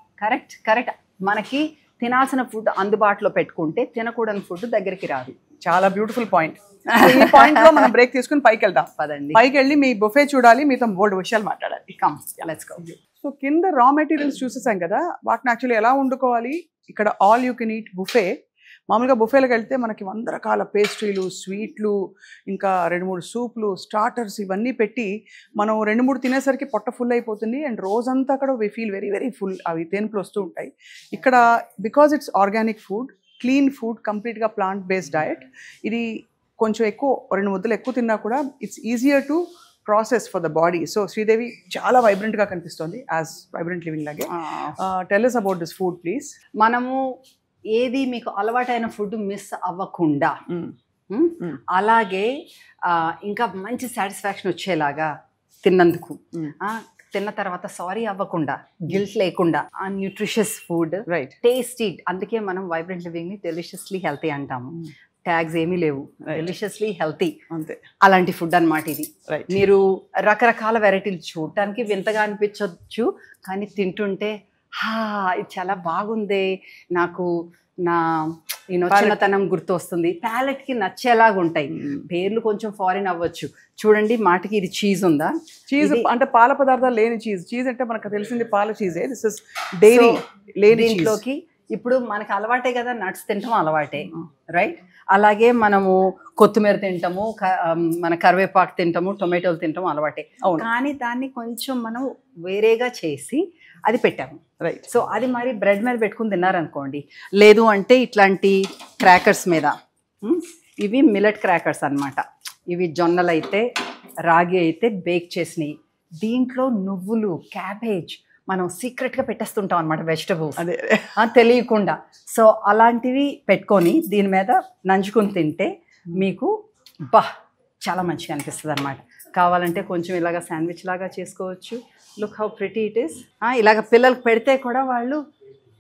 కరెక్ట్. మనకి తినాల్సిన ఫుడ్ అందుబాటులో పెట్టుకుంటే తినకూడని ఫుడ్ దగ్గరికి రాదు. చాలా బ్యూటిఫుల్ పాయింట్. ఈ పాయింట్ లో మనం బ్రేక్ తీసుకుని పైకి వెళ్దాం. పదండి, పైకి వెళ్ళి మీ బుఫే చూడాలి, మీతో బోల్డ్ విషయాలు మాట్లాడాలి. Come let's go. సో కింద రా మెటీరియల్స్ చూసేసాం కదా, వాటిని యాక్చువల్లీ ఎలా వండుకోవాలి. ఇక్కడ all you can eat buffet. మామూలుగా బుఫేలకు వెళ్తే మనకి 100 రకాల పేస్ట్రీలు, స్వీట్లు, ఇంకా 2-3 సూప్లు, స్టార్టర్స్ ఇవన్నీ పెట్టి మనం 2-3 తినేసరికి పొట్ట ఫుల్ అయిపోతుంది. అండ్ రోజంతా కూడా we feel very very full. అవి తేన్పులు వస్తూ ఉంటాయి. ఇక్కడ because it's organic food, clean food, కంప్లీట్గా ప్లాంట్ బేస్డ్ డయట్. ఇది కొంచెం ఎక్కువ 2 ముద్దలు ఎక్కువ తిన్నా కూడా it's easier to process for the body. So Sridevi చాలా వైబ్రెంట్గా కనిపిస్తుంది, యాజ్ వైబ్రెంట్ లివింగ్ లాగే. Tell us about this food please. మనము ఏది మీకు అలవాటైన ఫుడ్ మిస్ అవ్వకుండా, అలాగే ఇంకా మంచి సాటిస్ఫాక్షన్ వచ్చేలాగా తిన్నందుకు, తిన్న తర్వాత సారీ అవ్వకుండా, గిల్ట్ లేకుండా, ఆ న్యూట్రిషియస్ ఫుడ్, టేస్టీ. అందుకే మనం వైబ్రెంట్ లివింగ్ ని డెలిషియస్లీ హెల్తీ అంటాము. ట్యాగ్స్ ఏమీ లేవు, డెలిషియస్లీ హెల్తీ, అంతే. అలాంటి ఫుడ్ అన్నమాట ఇది. మీరు రకరకాల వెరైటీలు చూడటానికి వింతగా అనిపించవచ్చు, కానీ తింటుంటే ఇది చాలా బాగుంది, నాకు నా చిన్నతనం గుర్తు వస్తుంది, ప్యాలెట్ కి నచ్చేలాగా ఉంటాయి. పేర్లు కొంచెం ఫారిన్ అవ్వచ్చు. చూడండి, మాటకి ఇది చీజ్ ఉందా? చీజ్ అంటే పాల పదార్థాలు లేని చీజ్. చీజ్ అంటే మనకు తెలిసింది పాల చీజే. దిస్ ఇస్ డైరీ లేని. దీంట్లోకి ఇప్పుడు మనకు అలవాటే కదా, నట్స్ తింటాం అలవాటే, రైట్? అలాగే మనము కొత్తిమీర తింటాము, మన కరివేపాకు తింటాము, టొమాటోలు తింటాము అలవాటే. కానీ దాన్ని కొంచెం మనం వేరేగా చేసి అది పెట్టాము, రైట్? సో అది మరి బ్రెడ్ మీద పెట్టుకుని తిన్నారనుకోండి, లేదు అంటే ఇట్లాంటి క్రాకర్స్ మీద. ఇవి మిల్లెట్ క్రాకర్స్ అన్నమాట. ఇవి జొన్నలు అయితే, రాగి అయితే బేక్ చేసినవి. దీంట్లో నువ్వులు, క్యాబేజ్ మనం సీక్రెట్గా పెట్టేస్తుంటాం అనమాట, వెజిటబుల్స్ అదే తెలియకుండా. సో అలాంటివి పెట్టుకొని దీని మీద నంచుకొని తింటే మీకు చాలా మంచిగా అనిపిస్తుంది అనమాట. కావాలంటే కొంచెం ఇలాగ శాండ్విచ్ లాగా చేసుకోవచ్చు. Look how pretty it is. ఇలాగ పిల్లలకు పెడితే కూడా వాళ్ళు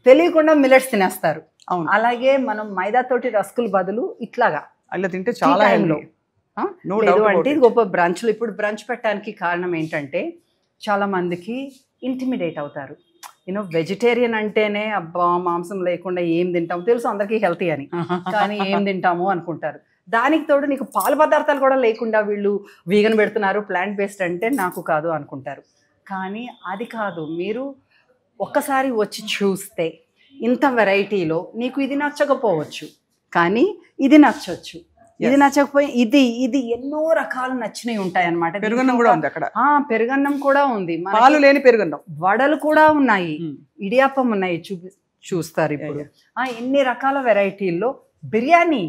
తెలియకుండా మిల్లెట్స్ తినేస్తారు. అవును. అలాగే మనం మైదాతోటి రస్కులు బదులు ఇట్లాగా అలా తింటే చాలా లేదు అంటే ఇది గొప్ప బ్రంచ్లు. ఇప్పుడు బ్రంచ్ పెట్టడానికి కారణం ఏంటంటే చాలా మందికి ఇంటిమిడేట్ అవుతారు. వెజిటేరియన్ అంటేనే అబ్బా మాంసం లేకుండా ఏం తింటాము తెలుసు అందరికీ హెల్తీ అని, కానీ ఏం తింటాము అనుకుంటారు. దానికి తోడు నీకు పాల పదార్థాలు కూడా లేకుండా వీళ్ళు వీగన్ పెడుతున్నారు, ప్లాంట్ బేస్డ్ అంటే నాకు కాదు అనుకుంటారు. కానీ అది కాదు. మీరు ఒక్కసారి వచ్చి చూస్తే ఇంత వెరైటీలో నీకు ఇది నచ్చకపోవచ్చు, కానీ ఇది నచ్చవచ్చు. ఇది నచ్చకపోయి ఇది ఎన్నో రకాలు నచ్చినవి ఉంటాయి అన్నమాట. పెరుగన్నం కూడా ఉంది అక్కడ. పెరుగన్నం కూడా ఉంది, పాలు లేని పెరుగన్నం, వడలు కూడా ఉన్నాయి, ఇడియాప్పం ఉన్నాయి, చూస్తారు ఇప్పుడు. ఎన్ని రకాల వెరైటీల్లో బిర్యానీ,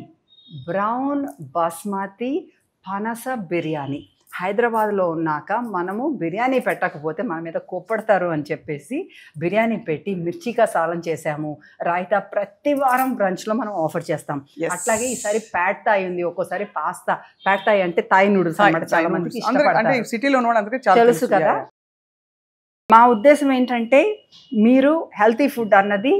బ్రౌన్ బాస్మతి పనస బిర్యానీ. హైదరాబాద్లో ఉన్నాక మనము బిర్యానీ పెట్టకపోతే మన మీద కోప్పడతారు అని చెప్పేసి బిర్యానీ పెట్టి మిర్చికా సాలం చేసాము. రాయితా ప్రతి వారం బ్రంచ్లో మనం ఆఫర్ చేస్తాం. అట్లాగే ఈసారి ప్యాడ్ థాయ్ ఉంది, ఒక్కోసారి పాస్తా. ప్యాడ్ థాయ్ అంటే థాయ్ నూడిల్స్ అన్నమాట. చాలా మందికి తెలుసు కదా. మా ఉద్దేశం ఏంటంటే మీరు హెల్తీ ఫుడ్ అన్నది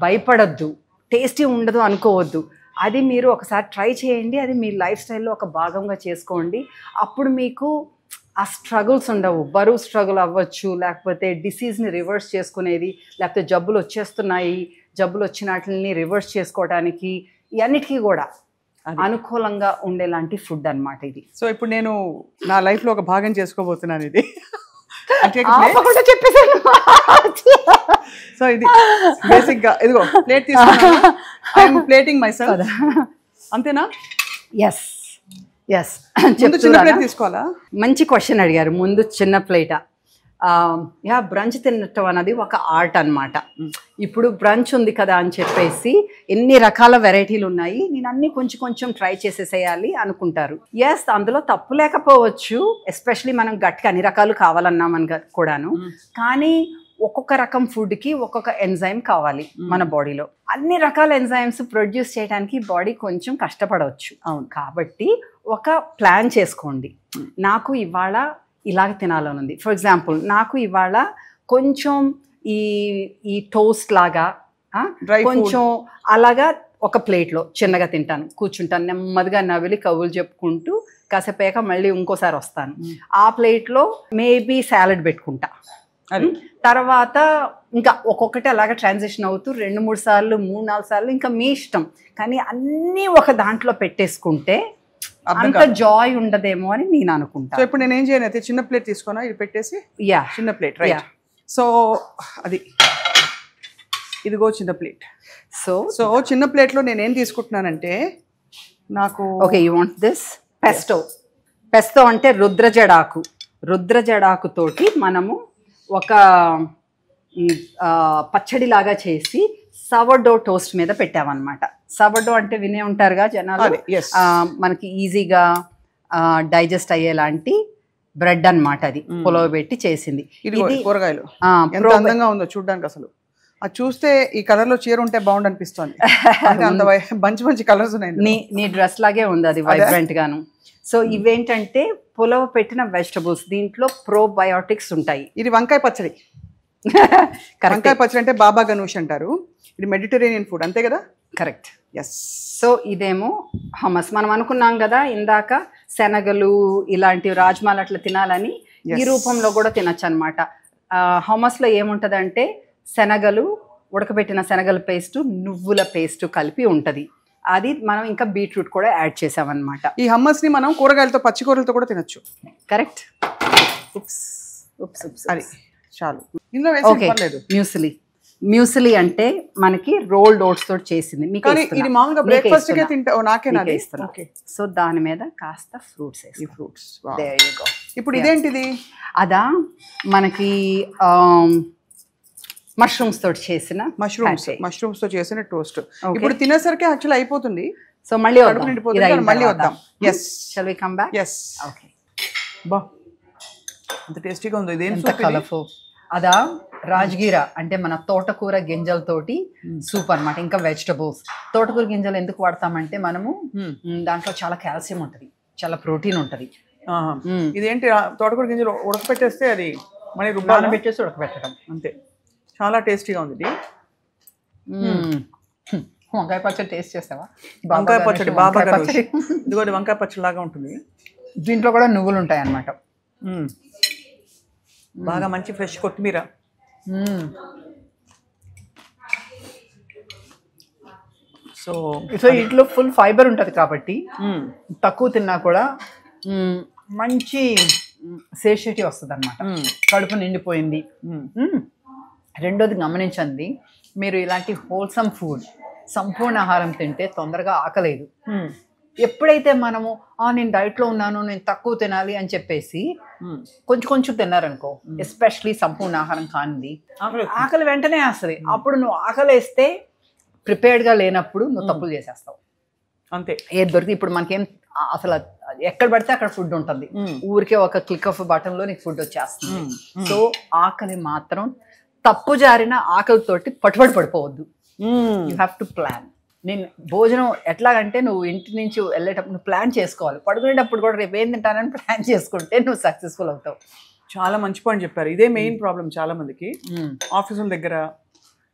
భయపడద్దు, టేస్టీ ఉండదు అనుకోవద్దు. అది మీరు ఒకసారి ట్రై చేయండి, అది మీ లైఫ్ స్టైల్లో ఒక భాగంగా చేసుకోండి. అప్పుడు మీకు ఆ స్ట్రగుల్స్ ఉండవు. బరువు స్ట్రగుల్ అవ్వచ్చు, లేకపోతే డిసీజ్ని రివర్స్ చేసుకునేది, లేకపోతే జబ్బులు వచ్చేస్తున్నాయి, జబ్బులు వచ్చిన వాటిని రివర్స్ చేసుకోవడానికి ఇవన్నిటికీ కూడా అనుకూలంగా ఉండేలాంటి ఫుడ్ అన్నమాట ఇది. సో ఇప్పుడు నేను నా లైఫ్లో ఒక భాగం చేసుకోబోతున్నాను ఇది. చెప్పేసాను. సో ఇది బేసిక్ గా ఇదిగో ప్లేట్ తీసుకున్నాను, ఐఎమ్ ప్లేటింగ్ మై సెల్ఫ్. అంతేనా? Yes yes. చిన్న ప్లేట్ తీసుకోవాలా? మంచి క్వశ్చన్ అడిగారు. ముందు చిన్న ప్లేటా? బ్రంచ్ తినటం అన్నది ఒక ఆర్ట్ అన్నమాట. ఇప్పుడు బ్రంచ్ ఉంది కదా అని చెప్పేసి ఎన్ని రకాల వెరైటీలు ఉన్నాయి, నేను అన్ని కొంచెం కొంచెం ట్రై చేసేసేయాలి అనుకుంటారు. ఎస్, అందులో తప్పు లేకపోవచ్చు, ఎస్పెషలీ మనం గట్టిగా అన్ని రకాలు కావాలన్నామని కూడాను. కానీ ఒక్కొక్క రకం ఫుడ్కి ఒక్కొక్క ఎంజైమ్ కావాలి మన బాడీలో. అన్ని రకాల ఎంజైమ్స్ ప్రొడ్యూస్ చేయడానికి బాడీ కొంచెం కష్టపడవచ్చు. అవును, కాబట్టి ఒక ప్లాన్ చేసుకోండి. నాకు ఇవాళ ఇలాగ తినాలని ఉంది. ఫర్ ఎగ్జాంపుల్, నాకు ఇవాళ కొంచెం ఈ టోస్ట్ లాగా కొంచెం అలాగా ఒక ప్లేట్లో చిన్నగా తింటాను, కూర్చుంటాను, నెమ్మదిగా నవిలి కబుర్లు చెప్పుకుంటూ కాసేపాక మళ్ళీ ఇంకోసారి వస్తాను. ఆ ప్లేట్లో మేబీ సాలడ్ పెట్టుకుంటా, అది. తర్వాత ఇంకా ఒక్కొక్కటి అలాగా ట్రాన్సిషన్ అవుతూ 2-3 సార్లు 3-4 సార్లు ఇంకా మీ ఇష్టం. కానీ అన్నీ ఒక దాంట్లో పెట్టేసుకుంటే అంత జాయ్ ఉండదేమో అని నేను అనుకుంటా. సో ఇప్పుడు నేను ఏం చేయను అయితే చిన్న ప్లేట్ తీసుకున్నా, ఇది పెట్టేసి యా చిన్న ప్లేట్ రైట్. సో అది ఇదిగో చిన్న ప్లేట్. సో చిన్న ప్లేట్లో నేను ఏం తీసుకుంటున్నానంటే నాకు okay you want this pesto అంటే రుద్రజడాకు తోటి మనము ఒక పచ్చడిలాగా చేసి సవర్డో టోస్ట్ మీద పెట్టామన్నమాట. సవర్డో అంటే వినే ఉంటారుగా జనాలు, మనకి ఈజీగా డైజెస్ట్ అయ్యేలాంటి బ్రెడ్ అన్నమాట. అది పులవ పెట్టి చేసింది. ఇది కూరగాయలు ఎంత అందంగా ఉందో చూడడానికి. అసలు అది చూస్తే ఈ కలర్ లో చీర ఉంటే బాగుండు అనిపిస్తుంది. అంత మంచి కలర్స్ ఉన్నాయి. నీ డ్రెస్ లాగే ఉంది అది, వైబ్రెంట్ గాను. సో ఇవేంటంటే పులవ పెట్టిన వెజిటబుల్స్, దీంట్లో ప్రోబయోటిక్స్ ఉంటాయి. ఇది వంకాయ పచ్చడి. వంకాయ పచ్చడి అంటే బాబా గనూష్ అంటారు. ఇది మెడిటరేనియన్ ఫుడ్ అంతే కదా? కరెక్ట్. ఎస్. సో ఇదేమో హమస్. మనం అనుకున్నాం కదా ఇందాక శనగలు ఇలాంటివి రాజ్మాలు అట్లా తినాలని, ఈ రూపంలో కూడా తినచ్చు అనమాట. హమస్లో ఏముంటుందంటే శనగలు, ఉడకబెట్టిన శనగల పేస్టు, నువ్వుల పేస్టు కలిపి ఉంటుంది. అది మనం ఇంకా బీట్రూట్ కూడా యాడ్ చేసామన్నమాట. ఈ హమ్మస్ ని మనం కూరగాయలతో, పచ్చి కూరలతో కూడా తినొచ్చు. కరెక్ట్. అది చాలు. ఇందులో వేసి పర్లేదు. మ్యూసిలీ అంటే మనకి రోల్డ్ ఓట్స్ తోటి చేసింది. మీకు ఇది మామూలుగా బ్రేక్ఫాస్ట్ కే తింటా. నాకేనా ఇస్తున్నా. సో దాని మీద కాస్త ఫ్రూట్స్ వేసి. ఫ్రూట్స్. ఇప్పుడు ఇదేంటిది? అదా మనకి మష్రూమ్స్ తోటి చేసిన మష్రూమ్స్ తో చేసిన టోస్ట్. ఇప్పుడు తినేసరికి యాక్చువల్లీ అయిపోతుంది. సో మళ్ళీ మళ్ళీ వద్దాం. Yes. Shall we come back? Yes. Okay. బా అంత టేస్టీగా ఉంది. ఇదేం కలర్ఫుల్. అదా రాజ్గిరా అంటే మన తోటకూర గింజలతోటి సూప్ అన్నమాట. ఇంకా వెజిటబుల్స్. తోటకూర గింజలు ఎందుకు వాడతామంటే మనము దాంట్లో చాలా కాల్షియం ఉంటుంది, చాలా ప్రోటీన్ ఉంటుంది. ఇదేంటి తోటకూర గింజలు ఉడకపెట్టేస్తే అది మళ్ళీ నానబెట్టేసి ఉడకబెట్టడం అంతే. చాలా టేస్టీగా ఉంది ఇది. వంకాయ పచ్చడి టేస్ట్ చేస్తావా? వంకాయ పచ్చడి బాబా గనూష్. ఇదిగో వంకాయ పచ్చడి లాగా ఉంటుంది. దీంట్లో కూడా నువ్వులు ఉంటాయి అన్నమాట. బాగా మంచి ఫ్రెష్ కొత్తిమీర. సో ఇంట్లో ఫుల్ ఫైబర్ ఉంటుంది కాబట్టి తక్కువ తిన్నా కూడా మంచి సేషిటీ వస్తుంది అన్నమాట. కడుపు నిండిపోయింది. రెండోది గమనించండి, మీరు ఇలాంటి హోల్సమ్ ఫుడ్, సంపూర్ణ ఆహారం తింటే తొందరగా ఆకలేదు. ఎప్పుడైతే మనము నేను డైట్లో ఉన్నాను, నేను తక్కువ తినాలి అని చెప్పేసి కొంచెం తిన్నారనుకో, ఎస్పెషలీ సంపూర్ణ ఆహారం కానిది, ఆకలి వెంటనే వేస్తుంది. అప్పుడు నువ్వు ఆకలేస్తే ప్రిపేర్డ్గా లేనప్పుడు నువ్వు తప్పులు చేసేస్తావు అంతే. ఏది దొరికి ఇప్పుడు మనకేం అసలు ఎక్కడ పడితే అక్కడ ఫుడ్ ఉంటుంది. ఊరికే ఒక క్లిక్ ఆఫ్ బటన్లో నీకు ఫుడ్ వచ్చేస్తుంది. సో ఆకలి మాత్రం తప్పు జారిన ఆకలితోటి పడిపోవద్దు. You have to plan. నేను భోజనం ఎట్లాగంటే నువ్వు ఇంటి నుంచి వెళ్ళేటప్పుడు నువ్వు ప్లాన్ చేసుకోవాలి. పడుకునేటప్పుడు కూడా రేపు ఏం తింటానని ప్లాన్ చేసుకుంటే నువ్వు సక్సెస్ఫుల్ అవుతావు. చాలా మంచి పాయింట్ చెప్పారు. ఇదే మెయిన్ ప్రాబ్లం చాలా మందికి. ఆఫీసుల దగ్గర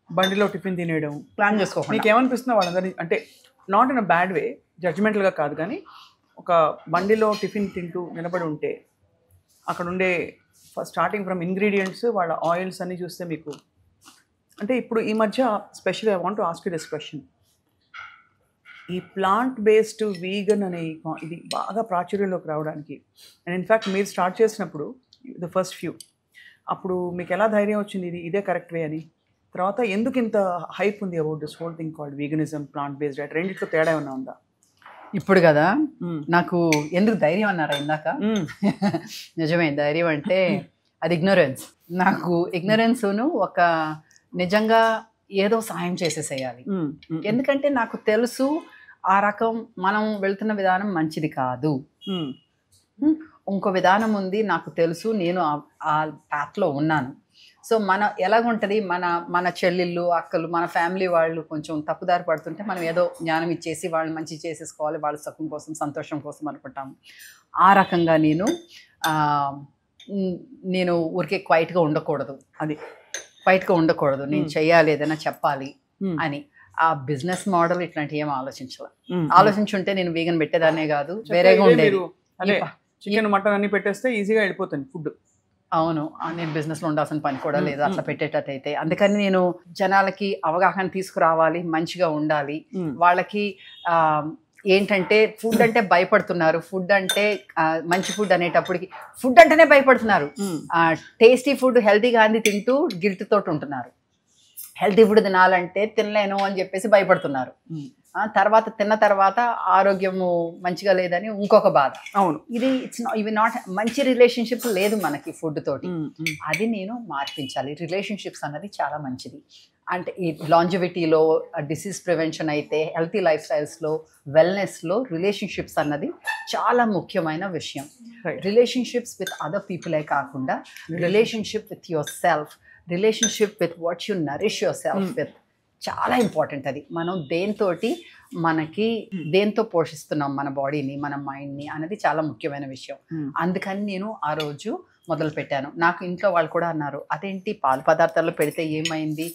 బండిలో టిఫిన్ తినేయడం, ప్లాన్ చేసుకో. నీకు ఏమనిపిస్తుందో వాళ్ళందరినీ, అంటే not in a bad way, జడ్జిమెంటల్గా కాదు, కానీ ఒక బండిలో టిఫిన్ తింటూ నిలబడి ఉంటే అక్కడ ఉండే స్టార్టింగ్ ఫ్రమ్ ఇంగ్రీడియంట్స్, వాళ్ళ ఆయిల్స్ అన్నీ చూస్తే మీకు, అంటే ఇప్పుడు ఈ మధ్య specially I want to ask you this question. ఈ ప్లాంట్ బేస్డ్ వీగన్ అనే ఇది బాగా ప్రాచుర్యంలోకి రావడానికి, అండ్ ఇన్ఫ్యాక్ట్ మీరు స్టార్ట్ చేసినప్పుడు ద ఫస్ట్ ఫ్యూ, అప్పుడు మీకు ఎలా ధైర్యం వచ్చింది ఇదే కరెక్ట్ వే అని? తర్వాత ఎందుకు ఇంత హైప్ ఉంది about this whole thing called veganism, plant based diet? రెండిట్లో తేడా ఏమన్నా ఉందా? ఇప్పుడు కదా నాకు ఎందుకు ధైర్యం అన్నారా ఇందాక? నిజమే, ధైర్యం అంటే అది ఇగ్నోరెన్స్. నాకు ఇగ్నోరెన్స్ను ఒక నిజంగా ఏదో సాయం చేసేసేయాలి. ఎందుకంటే నాకు తెలుసు ఆ రకం మనం వెళ్తున్న విధానం మంచిది కాదు, ఇంకో విధానం ఉంది నాకు తెలుసు, నేను ఆ పాత్లో ఉన్నాను. సో మన ఎలాగుంటుంది, మన చెల్లెళ్ళు అక్కలు మన ఫ్యామిలీ వాళ్ళు కొంచెం తప్పుదారి పడుతుంటే మనం ఏదో జ్ఞానం ఇచ్చేసి వాళ్ళు మంచి చేసేసుకోవాలి, వాళ్ళ సుఖం కోసం సంతోషం కోసం అనుకుంటాము. ఆ రకంగా నేను ఊరికే క్వైట్గా ఉండకూడదు. క్వైట్గా ఉండకూడదు, నేను చెయ్యాలి, ఏదైనా చెప్పాలి అని. ఆ బిజినెస్ మోడల్ ఇట్లాంటి ఏం ఆలోచించుంటే నేను వీగన్ పెట్టేదాన్నే కాదు, వేరేగా ఉండేది. చికెన్ మటన్ అన్ని పెట్టేస్తే ఈజీగా వెళ్ళిపోతుంది ఫుడ్. అవును, నేను బిజినెస్లో ఉండాల్సిన పని కూడా లేదు అట్లా పెట్టేటట్టయితే. అందుకని నేను జనాలకి అవగాహన తీసుకురావాలి, మంచిగా ఉండాలి. వాళ్ళకి ఏంటంటే ఫుడ్ అంటే భయపడుతున్నారు, ఫుడ్ అంటే మంచి ఫుడ్ అనేటప్పటికి ఫుడ్ అంటేనే భయపడుతున్నారు. టేస్టీ ఫుడ్ హెల్తీగా అంది తింటూ గిల్ట్ తోటి ఉంటున్నారు. హెల్తీ ఫుడ్ తినాలంటే తినలేను అని చెప్పేసి భయపడుతున్నారు. తర్వాత తిన్న తర్వాత ఆరోగ్యము మంచిగా లేదని ఇంకొక బాధ. అవును, ఇవి నాట్ మంచి రిలేషన్షిప్ లేదు మనకి ఫుడ్ తోటి. అది నేను మార్పించాలి. రిలేషన్షిప్స్ అన్నది చాలా మంచిది. అంటే ఈ లాంజివిటీలో, డిసీజ్ ప్రివెన్షన్ అయితే, హెల్తీ లైఫ్ స్టైల్స్లో, వెల్నెస్లో రిలేషన్షిప్స్ అన్నది చాలా ముఖ్యమైన విషయం. రిలేషన్షిప్స్ విత్ అదర్ పీపులే కాకుండా relationship with your self, relationship with what you Nourish your self with చాలా ఇంపార్టెంట్. అది మనం దేంతో పోషిస్తున్నాం మన బాడీని, మన మైండ్ని అనేది చాలా ముఖ్యమైన విషయం. అందుకని నేను ఆ రోజు మొదలు పెట్టాను. నాకు ఇంట్లో వాళ్ళు కూడా అన్నారు, అదేంటి పాలు పదార్థాలు పెడితే ఏమైంది,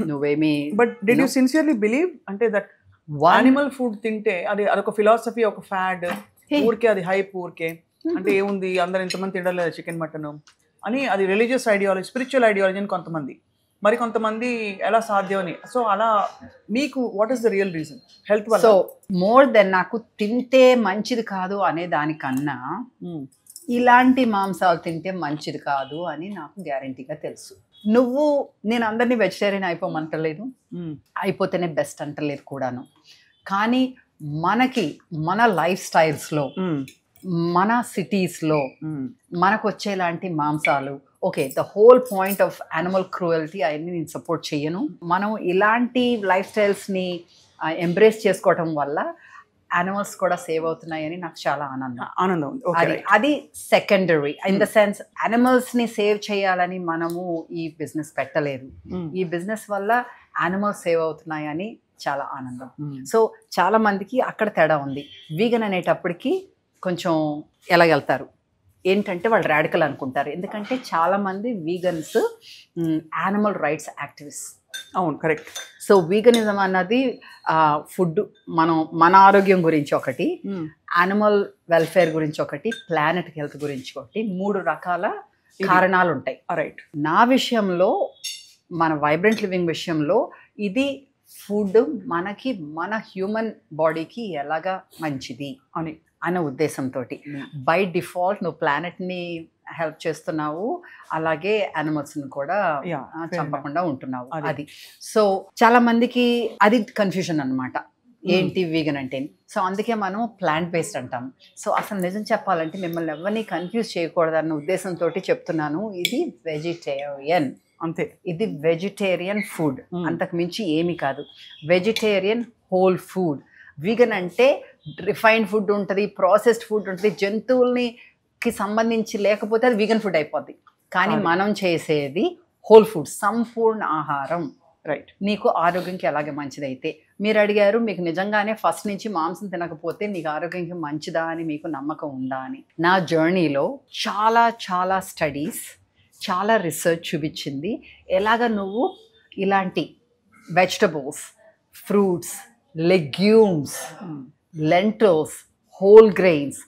నువ్వేమి. But did you sincerely believe అంటే దట్ యానిమల్ ఫుడ్ తింటే అదొక ఫిలాసఫీ, ఒక ఫ్యాడ్, ఊరికే అది హైప్, ఊరికే అంటే ఏముంది అందరు ఇంతమంది తినలేదు చికెన్ మటన్ అని, అది రిలీజియస్ ఐడియాలజీ, స్పిరిచువల్ ఐడియాలజీ అని కొంతమంది, మరి కొంతమంది ఎలా సాధ్యం అని. సో అలా మీకు what is the real reason? Health వల్ల? సో మోర్ దెన్ నాకు తింటే మంచిది కాదు అనే దానికన్నా ఇలాంటి మాంసాలు తింటే మంచిది కాదు అని నాకు గ్యారంటీగా తెలుసు. నేను అందరినీ వెజిటేరియన్ అయిపోమంటలేదు, అయిపోతేనే బెస్ట్ అంటలేదు కూడాను. కానీ మన లైఫ్ స్టైల్స్లో, మన సిటీస్లో మనకు వచ్చేలాంటి మాంసాలు, okay, the whole point of animal cruelty అవన్నీ నేను సపోర్ట్ చేయను. మనం ఇలాంటి లైఫ్ స్టైల్స్ని ఎంబ్రేస్ చేసుకోవటం వల్ల యానిమల్స్ కూడా సేవ్ అవుతున్నాయని నాకు చాలా ఆనందం. అది సెకండరీ. ఇన్ ద సెన్స్ యానిమల్స్ని సేవ్ చేయాలని మనము ఈ బిజినెస్ పెట్టలేదు. ఈ బిజినెస్ వల్ల యానిమల్స్ సేవ్ అవుతున్నాయని చాలా ఆనందం. సో చాలా మందికి అక్కడ తేడా ఉంది. వీగన్ అనేటప్పటికి కొంచెం ఎలాగెళ్తారు ఏంటంటే వాళ్ళు రాడికల్ అనుకుంటారు. ఎందుకంటే చాలామంది వీగన్స్ యానిమల్ రైట్స్ యాక్టివిస్ట్. అవును, కరెక్ట్. సో వీగనిజం అన్నది ఫుడ్, మన ఆరోగ్యం గురించి ఒకటి, యానిమల్ వెల్ఫేర్ గురించి ఒకటి, ప్లానెట్ హెల్త్ గురించి ఒకటి, 3 రకాల కారణాలు ఉంటాయి. రైట్. నా విషయంలో, మన వైబ్రెంట్ లివింగ్ విషయంలో, ఇది ఫుడ్ మనకి మన హ్యూమన్ బాడీకి ఎలాగా మంచిది అనే ఉద్దేశంతో బై డిఫాల్ట్ నువ్వు ప్లానెట్ని హెల్ప్ చేస్తున్నావు, అలాగే యానిమల్స్ని కూడా చంపకుండా ఉంటున్నావు. అది సో చాలా మందికి అది కన్ఫ్యూజన్ అనమాట, ఏంటి వీగన్ అంటే. సో అందుకే మనం ప్లాంట్ బేస్డ్ అంటాం. సో అసలు నిజం చెప్పాలంటే మిమ్మల్ని ఎవరిని కన్ఫ్యూజ్ చేయకూడదన్న ఉద్దేశంతో చెప్తున్నాను. ఇది వెజిటేరియన్, అంతే. ఇది వెజిటేరియన్ ఫుడ్, అంతకు మించి ఏమీ కాదు. Vegetarian whole food. వీగన్ అంటే రిఫైన్డ్ ఫుడ్ ఉంటుంది, ప్రాసెస్డ్ ఫుడ్ ఉంటుంది, జంతువులకి సంబంధించి లేకపోతే అది వీగన్ ఫుడ్ అయిపోద్ది. కానీ మనం చేసేది హోల్ ఫుడ్, సంపూర్ణ ఆహారం. రైట్. నీకు ఆరోగ్యంకి ఎలాగే మంచిదైతే, మీరు అడిగారు మీకు నిజంగానే ఫస్ట్ నుంచి మాంసం తినకపోతే నీకు ఆరోగ్యానికి మంచిదా అని మీకు నమ్మకం ఉందా అని. నా జర్నీలో చాలా చాలా స్టడీస్, చాలా రీసెర్చ్ చూపించింది ఎలాగ నువ్వు ఇలాంటి vegetables, fruits, legumes, lentils, whole grains,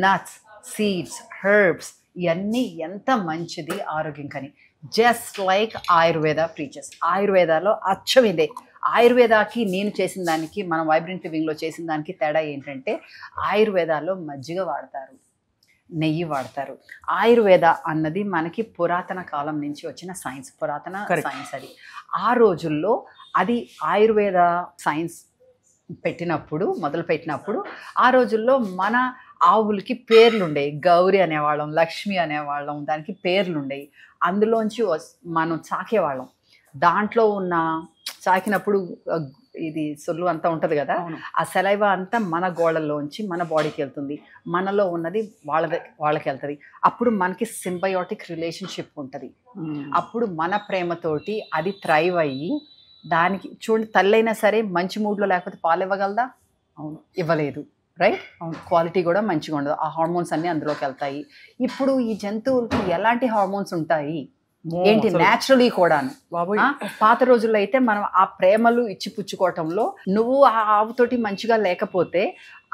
nuts, seeds, herbs, ఇవన్నీ ఎంత మంచిది ఆరోగ్యం కని. Just like Ayurveda preaches. ఆయుర్వేదాలో అచ్చం ఇదే. ఆయుర్వేదాకి నేను చేసిన దానికి, మనం వైబ్రెంట్ లివింగ్లో చేసిన దానికి తేడా ఏంటంటే ఆయుర్వేదాలో మజ్జిగ వాడతారు, నెయ్యి వాడతారు. ఆయుర్వేద అన్నది మనకి పురాతన కాలం నుంచి వచ్చిన సైన్స్, పురాతన సైన్స్. అది ఆ రోజుల్లో అది ఆయుర్వేద సైన్స్ మొదలుపెట్టినప్పుడు ఆ రోజుల్లో మన ఆవులకి పేర్లు ఉండేవి. గౌరి అనేవాళ్ళం, లక్ష్మి అనేవాళ్ళం, దానికి పేర్లు ఉండేవి. అందులోంచి మనం చాకేవాళ్ళం. దాంట్లో ఉన్న చాకినప్పుడు ఇది సొల్లు అంతా ఉంటుంది కదా, ఆ సెలైవా అంతా మన గోళ్ళల్లోంచి మన బాడీకి వెళ్తుంది, మనలో ఉన్నది వాళ్ళకి వెళ్తుంది. అప్పుడు మనకి సింబయోటిక్ రిలేషన్షిప్ ఉంటుంది. అప్పుడు మన ప్రేమతోటి అది థ్రైవ్ అయ్యి, దానికి చూడండి, తల్లైనా సరే మంచి మూడ్లో లేకపోతే పాలు ఇవ్వగలదా? అవును, ఇవ్వలేదు. రైట్. క్వాలిటీ కూడా మంచిగా ఉండదు. ఆ హార్మోన్స్ అన్నీ అందులోకి వెళ్తాయి. ఇప్పుడు ఈ జంతువులకి ఎలాంటి హార్మోన్స్ ఉంటాయి? ఏంటి న్యాచురలీ కూడాను. బాబోయ్. పాత రోజుల్లో అయితే మనం ఆ ప్రేమలు ఇచ్చి పుచ్చుకోవటంలో నువ్వు ఆ ఆవుతోటి మంచిగా లేకపోతే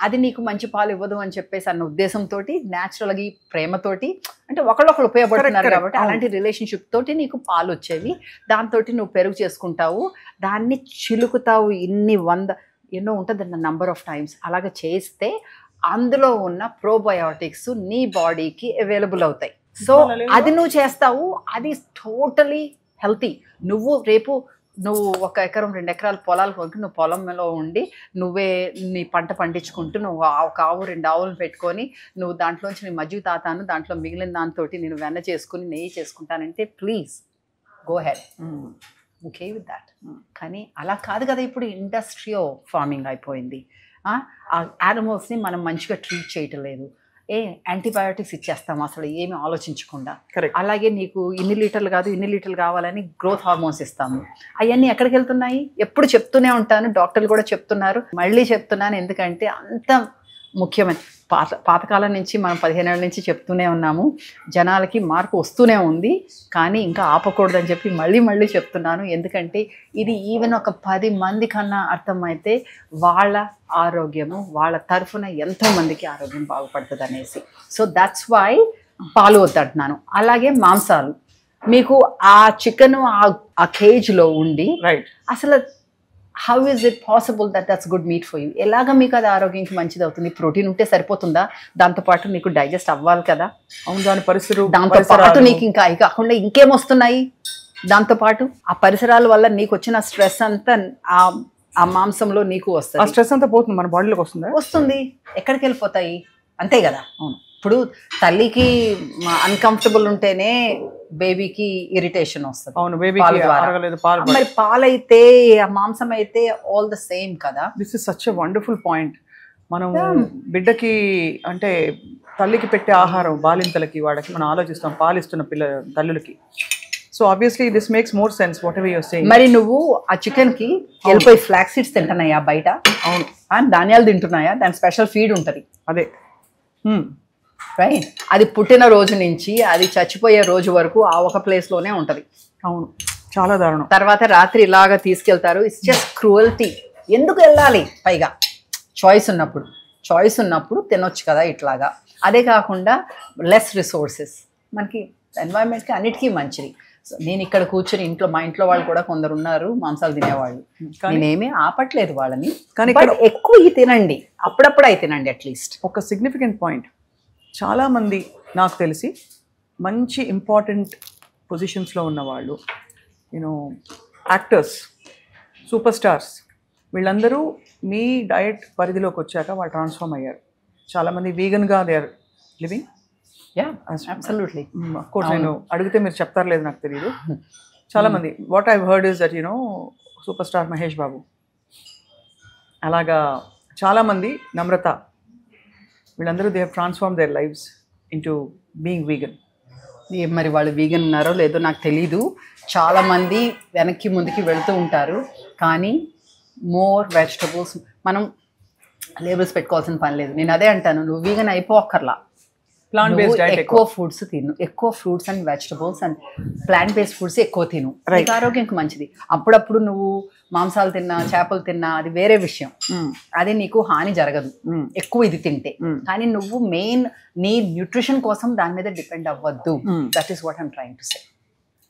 అది నీకు మంచి పాలు ఇవ్వదు అని చెప్పేసి అన్న ఉద్దేశంతో న్యాచురల్గా ఈ ప్రేమతోటి అంటే ఒకళ్ళొకళ్ళు ఉపయోగపడుతున్నారు కాబట్టి అలాంటి రిలేషన్షిప్ తోటి నీకు పాలు వచ్చేవి. దాంతో నువ్వు పెరుగు చేసుకుంటావు, దాన్ని చిలుకుతావు, ఎన్నో ఉంటుంది నంబర్ ఆఫ్ టైమ్స్. అలాగ చేస్తే అందులో ఉన్న ప్రోబయోటిక్స్ నీ బాడీకి అవైలబుల్ అవుతాయి. సో అది నువ్వు చేస్తావు, అది టోటలీ హెల్తీ. నువ్వు 1 ఎకరం 2 ఎకరాల పొలాలు కొనుక్కి నువ్వు పొలంలో ఉండి నువ్వే నీ పంట పండించుకుంటూ నువ్వు ఒక ఆవు 2 ఆవులను పెట్టుకొని నువ్వు దాంట్లోంచి నీ మజ్జిగ తాతాను దాంట్లో మిగిలిన దాంతో నేను వెన్న చేసుకుని నెయ్యి చేసుకుంటానంటే please go ahead, okay with that. కానీ అలా కాదు కదా, ఇప్పుడు ఇండస్ట్రియల్ ఫార్మింగ్ అయిపోయింది. ఆ యానిమల్స్ని మనం మంచిగా ట్రీట్ చేయటం లేదు, యాంటీబయాటిక్స్ ఇచ్చేస్తాం అసలు ఏమి ఆలోచించకుండా. అలాగే నీకు ఇన్ని లీటర్లు కావాలని గ్రోత్ హార్మోన్స్ ఇస్తాము. అవన్నీ ఎక్కడికి వెళ్తున్నాయి? ఎప్పుడు చెప్తూనే ఉంటాను, డాక్టర్లు కూడా చెప్తున్నారు, మళ్ళీ చెప్తున్నాను, ఎందుకంటే అంత ముఖ్యమైన పాతకాలం నుంచి మనం 15 ఏళ్ళ నుంచి చెప్తూనే ఉన్నాము. జనాలకి మార్పు వస్తూనే ఉంది, కానీ ఇంకా ఆపకూడదని చెప్పి మళ్ళీ చెప్తున్నాను. ఎందుకంటే ఇది ఈవెన్ ఒక 10 మంది కన్నా అర్థమైతే వాళ్ళ ఆరోగ్యము వాళ్ళ తరఫున ఎంతోమందికి ఆరోగ్యం బాగుపడుతుంది అనేసి. సో దట్స్ వై పాలు వద్దంటున్నాను. అలాగే మాంసాలు, మీకు ఆ చికెన్ ఆ కేజ్లో ఉండి అసలు how is it possible that's good meet for you? ఎలాగ మీకు అది ఆరోగ్యానికి మంచిది అవుతుంది? ప్రోటీన్ ఉంటే సరిపోతుందా? దాంతోపాటు నీకు డైజెస్ట్ అవ్వాలి కదా. దాంతోపాటు నీకు ఇంకా అవి కాకుండా ఇంకేమొస్తున్నాయి దాంతోపాటు? ఆ పరిసరాల వల్ల నీకు వచ్చిన స్ట్రెస్ అంతా ఆ మాంసంలో నీకు వస్తుంది. ఆ స్ట్రెస్ అంతా పోతుంది, మన బాడీలోకి వస్తుంది. ఎక్కడికి వెళ్ళిపోతాయి? అంతే కదా. ఇప్పుడు తల్లికి అన్కంఫర్టబుల్ ఉంటేనే బేబీకి ఇరిటేషన్ వస్తుంది. మరి పాలైతే ఆ మాంసం అయితే ఆల్ ద సేమ్ కదా. This is such a wonderful point. మనం బిడ్డకి అంటే తల్లికి పెట్టే ఆహారం బాలింతలకి వాడికి మనం ఆలోచిస్తాం, పాలిస్తున్న తల్లులకి. So obviously this makes more sense whatever you are saying. మరి నువ్వు ఆ చికెన్ కి వెళ్ళిపోయి ఫ్లాక్ సీడ్స్ తింటున్నాయా బయట? అవును. ధాన్యాలు తింటున్నాయా? దాని స్పెషల్ ఫీడ్ ఉంటుంది. అదే రైట్. అది పుట్టిన రోజు నుంచి అది చచ్చిపోయే రోజు వరకు ఆ ఒక ప్లేస్లోనే ఉంటుంది. అవును, చాలా దారుణం. తర్వాత రాత్రి ఇలాగా తీసుకెళ్తారు. It's just cruelty. ఎందుకు వెళ్ళాలి? పైగా చాయిస్ ఉన్నప్పుడు తినొచ్చు కదా ఇట్లాగా. అదే కాకుండా లెస్ రిసోర్సెస్ మనకి ఎన్వైరన్మెంట్కి అన్నిటికీ మంచిది. నేను ఇక్కడ కూర్చొని మా ఇంట్లో వాళ్ళు కూడా కొందరు ఉన్నారు మాంసాలు తినేవాళ్ళు, నేనేమీ ఆపట్లేదు వాళ్ళని. కానీ ఎక్కువ తినండి, అప్పుడప్పుడు అయి తినండి అట్లీస్ట్. ఒక సిగ్నిఫికెంట్ పాయింట్, చాలామంది నాకు తెలిసి మంచి ఇంపార్టెంట్ పొజిషన్స్లో ఉన్నవాళ్ళు, యాక్టర్స్, సూపర్ స్టార్స్, వీళ్ళందరూ మీ డయట్ పరిధిలోకి వచ్చాక వాళ్ళు ట్రాన్స్ఫార్మ్ అయ్యారు. చాలామంది వీగన్గా they are living. Absolutely. Of course నేను అడిగితే మీరు చెప్తారు లేదు నాకు తెలియదు. చాలామంది what I heard is that super star Mahesh Babu, అలాగా చాలామంది, నమ్రత, వీళ్ళందరూ they have transform their lives into being vegan. మరి వాళ్ళు వీగన్ ఉన్నారో లేదో నాకు తెలీదు. చాలామంది వెనక్కి ముందుకి వెళ్తూ ఉంటారు, కానీ మోర్ వెజిటబుల్స్ మనం లేబుల్స్ పెట్టుకోవాల్సిన పని లేదు. నేను అదే అంటాను, నువ్వు వీగన్ అయిపోక్కర్లా, ప్లాంట్ బేస్డ్ డైట్ ఎక్కువ ఫుడ్స్ తిను, ఎక్కువ fruits and vegetables and plant based foods ఎక్కువ తిను, నీకు ఆరోగ్యానికి మంచిది. అప్పుడప్పుడు నువ్వు మాంసాలు తిన్నా చేపలు తిన్నా అది వేరే విషయం, అది నీకు హాని జరగదు ఎక్కువ ఇది తింటే. కానీ నువ్వు మెయిన్ నీ న్యూట్రిషన్ కోసం దాని మీద డిపెండ్ అవ్వద్దు. That is what I'm trying to say.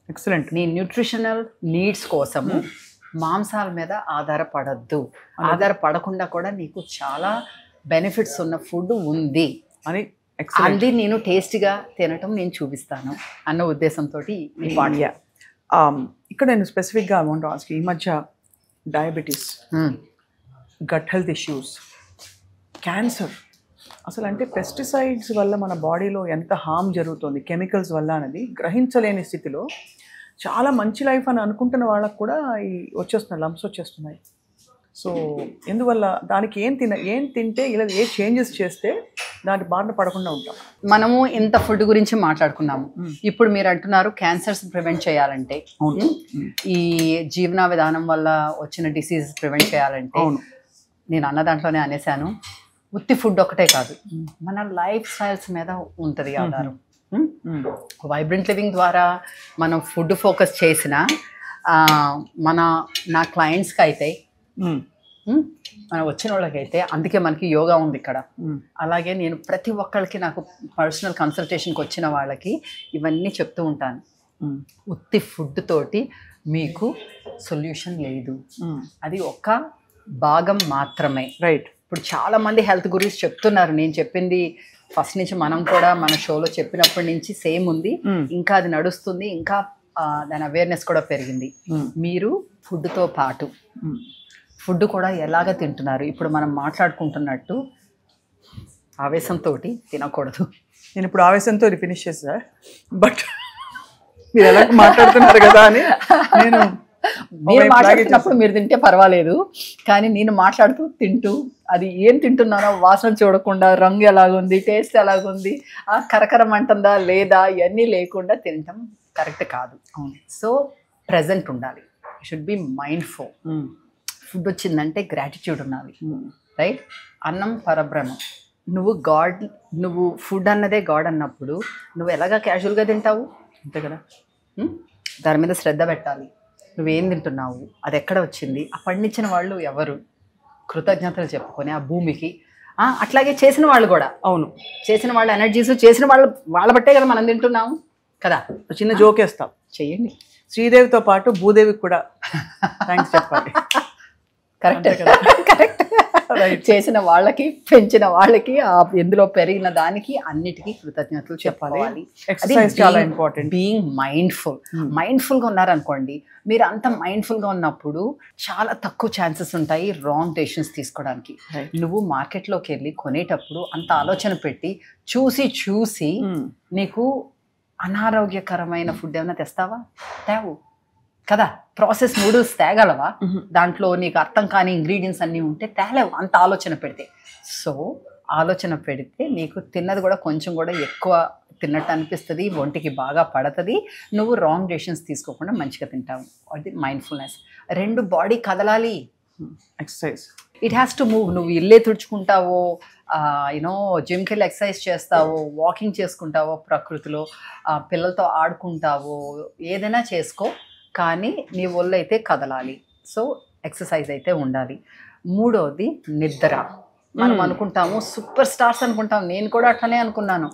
Excellent. నీ న్యూట్రిషనల్ నీడ్స్ కోసము మాంసాల మీద ఆధారపడద్దు. ఆధారపడకుండా కూడా నీకు చాలా బెనిఫిట్స్ ఉన్న ఫుడ్ ఉంది అని అది నేను టేస్ట్గా తినటం నేను చూపిస్తాను అన్న ఉద్దేశంతో ఈ పాట. ఇక్కడ నేను స్పెసిఫిక్గా అమౌంట్ ఆస్క్, ఈ మధ్య diabetes, gut health issues, cancer, అసలు అంటే పెస్టిసైడ్స్ వల్ల మన బాడీలో ఎంత హార్మ్ జరుగుతుంది కెమికల్స్ వల్ల అనేది గ్రహించలేని స్థితిలో చాలా మంచి లైఫ్ అని అనుకుంటున్న వాళ్ళకు కూడా వచ్చేస్తున్నాయి, లంప్స్ వచ్చేస్తున్నాయి. సో ఎందువల్ల దానికి ఏం తింటే ఇలా ఏ చేంజెస్ చేస్తే దాని బారిన పడకుండా ఉంటాం. మనము ఇంత ఫుడ్ గురించి మాట్లాడుకున్నాము. ఇప్పుడు మీరు అంటున్నారు క్యాన్సర్స్ ప్రివెంట్ చేయాలంటే, ఈ జీవన విధానం వల్ల వచ్చిన డిసీజెస్ ప్రివెంట్ చేయాలంటే, నేను అన్న దాంట్లోనే అనేసాను, ఉత్తి ఫుడ్ ఒకటే కాదు, మన లైఫ్ స్టైల్స్ మీద ఉంటుంది ఆధారం. వైబ్రెంట్ లివింగ్ ద్వారా మనం ఫుడ్ ఫోకస్ చేసిన నా క్లయింట్స్కి అయితే మనం వచ్చిన వాళ్ళకైతే అందుకే మనకి యోగా ఉంది ఇక్కడ. అలాగే నేను ప్రతి ఒక్కరికి నాకు పర్సనల్ కన్సల్టేషన్కి వచ్చిన వాళ్ళకి ఇవన్నీ చెప్తూ ఉంటాను. ఉత్తి ఫుడ్ తోటి మీకు సొల్యూషన్ లేదు, అది ఒక భాగం మాత్రమే. రైట్. ఇప్పుడు చాలా మంది హెల్త్ గురించి చెప్తున్నారు. నేను చెప్పింది ఫస్ట్ నుంచి మనం కూడా మన షోలో చెప్పినప్పటి నుంచి సేమ్ ఉంది, ఇంకా అది నడుస్తుంది, ఇంకా దాని అవేర్నెస్ కూడా పెరిగింది. మీరు ఫుడ్తో పాటు ఫుడ్ కూడా ఎలాగ తింటున్నారు. ఇప్పుడు మనం మాట్లాడుకుంటున్నట్టు ఆవేశంతో తినకూడదు. నేను ఇప్పుడు ఆవేశంతో ఫినిష్ చేస్తా, బట్ మీరు ఎలా మాట్లాడుతున్నారు కదా అని నేను మీరు మాట్లాడుతున్నప్పుడు మీరు తింటే పర్వాలేదు, కానీ నేను మాట్లాడుతూ తింటూ అది ఏం తింటున్నానో వాసన చూడకుండా, రంగు ఎలాగుంది, టేస్ట్ ఎలాగుంది, కరకరం అంటుందా లేదా, ఇవన్నీ లేకుండా తినటం కరెక్ట్ కాదు. సో ప్రెజెంట్ ఉండాలి, షుడ్ బి మైండ్ఫుల్. ఫుడ్ వచ్చిందంటే గ్రాటిట్యూడ్ ఉండాలి, రైట్? అన్నం పరబ్రహ్మం. నువ్వు ఫుడ్ అన్నదే గాడ్ అన్నప్పుడు నువ్వు ఎలాగా క్యాజువల్గా తింటావు, అంతే కదా? దాని మీద శ్రద్ధ పెట్టాలి. నువ్వేం తింటున్నావు, అది ఎక్కడ వచ్చింది, ఆ పండించిన వాళ్ళు ఎవరు, కృతజ్ఞతలు చెప్పుకొని ఆ భూమికి. అట్లాగే చేసిన వాళ్ళు కూడా, అవును, చేసిన వాళ్ళ ఎనర్జీస్, చేసిన వాళ్ళ బట్టే కదా మనం తింటున్నాము కదా. చిన్న జోకేస్తాం, చెయ్యండి. శ్రీదేవితో పాటు భూదేవికి కూడా థ్యాంక్స్ చెప్పాలి. Correct correct. చేసిన వాళ్ళకి, పెంచిన వాళ్ళకి, ఎందులో పెరిగిన దానికి అన్నిటికీ కృతజ్ఞతలు చెప్పాలి. ఎక్సర్సైజ్ చాలా ఇంపార్టెంట్. బీయింగ్ మైండ్ఫుల్గా ఉన్నారనుకోండి, మీరు అంత మైండ్ఫుల్గా ఉన్నప్పుడు చాలా తక్కువ ఛాన్సెస్ ఉంటాయి రాంగ్ డెసిషన్స్ తీసుకోవడానికి. నువ్వు మార్కెట్లోకి వెళ్ళి కొనేటప్పుడు అంత ఆలోచన పెట్టి చూసి నీకు అనారోగ్యకరమైన ఫుడ్ ఏమైనా తెస్తావా? తేవు కదా. ప్రాసెస్ నూడిల్స్ తేగలవా? దాంట్లో నీకు అర్థం కాని ఇంగ్రీడియంట్స్ అన్నీ ఉంటే తేలేవు, అంత ఆలోచన పెడితే. సో ఆలోచన పెడితే నీకు తిన్నది కూడా కొంచెం కూడా ఎక్కువ తిన్నట్టు అనిపిస్తుంది, ఒంటికి బాగా పడుతుంది, నువ్వు రాంగ్ డెసిషన్స్ తీసుకోకుండా మంచిగా తింటావు. అది మైండ్ఫుల్నెస్. 2 బాడీ కదలాలి, exercise, it has to move. నువ్వు ఇల్లే తుడుచుకుంటావో, జిమ్కి వెళ్ళి ఎక్సర్సైజ్ చేస్తావో, వాకింగ్ చేసుకుంటావో, ప్రకృతిలో పిల్లలతో ఆడుకుంటావో, ఏదైనా చేసుకో, కానీ నీ ఒళ్ళు అయితే కదలాలి. సో ఎక్సర్సైజ్ అయితే ఉండాలి. 3వది నిద్ర. మనం అనుకుంటాము సూపర్ స్టార్స్ అనుకుంటాం, నేను కూడా అట్లనే అనుకున్నాను.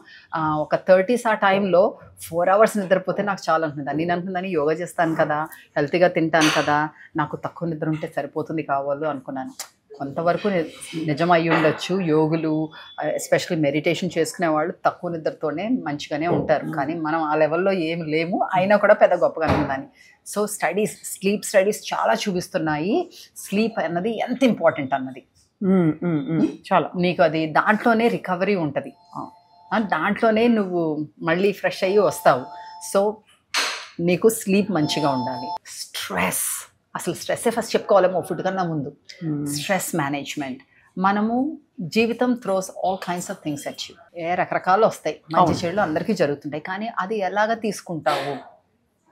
ఒక 30s ఆ టైంలో 4 hours నిద్రపోతే నాకు చాలా అనుకుంటాను. నేను అనుకున్నాను యోగా చేస్తాను కదా, హెల్తీగా తింటాను కదా, నాకు తక్కువ నిద్ర ఉంటే సరిపోతుంది కావాలి అనుకున్నాను. కొంతవరకు నిజం అయ్యి ఉండొచ్చు. యోగులు ఎస్పెషల్లీ మెడిటేషన్ చేసుకునే వాళ్ళు తక్కువ నిద్రతోనే మంచిగానే ఉంటారు, కానీ మనం ఆ లెవెల్లో ఏమి లేము, అయినా కూడా పెద్ద గొప్పగా అనుకుందాన్ని. సో స్లీప్ స్టడీస్ చాలా చూపిస్తున్నాయి స్లీప్ అన్నది ఎంత ఇంపార్టెంట్ అన్నది. చాలా నీకు అది దాంట్లోనే రికవరీ ఉంటుంది, దాంట్లోనే నువ్వు మళ్ళీ ఫ్రెష్ అయ్యి వస్తావు. సో నీకు స్లీప్ మంచిగా ఉండాలి. అసలు స్ట్రెస్సే ఫస్ట్ చెప్పుకోవాలేమో ఫుడ్ కన్నా ముందు. Stress management. మనము జీవితం throws all kinds of things at you. రకరకాలు వస్తాయి, మంచి చెడులు అందరికీ జరుగుతుంటాయి, కానీ అది ఎలాగ తీసుకుంటావు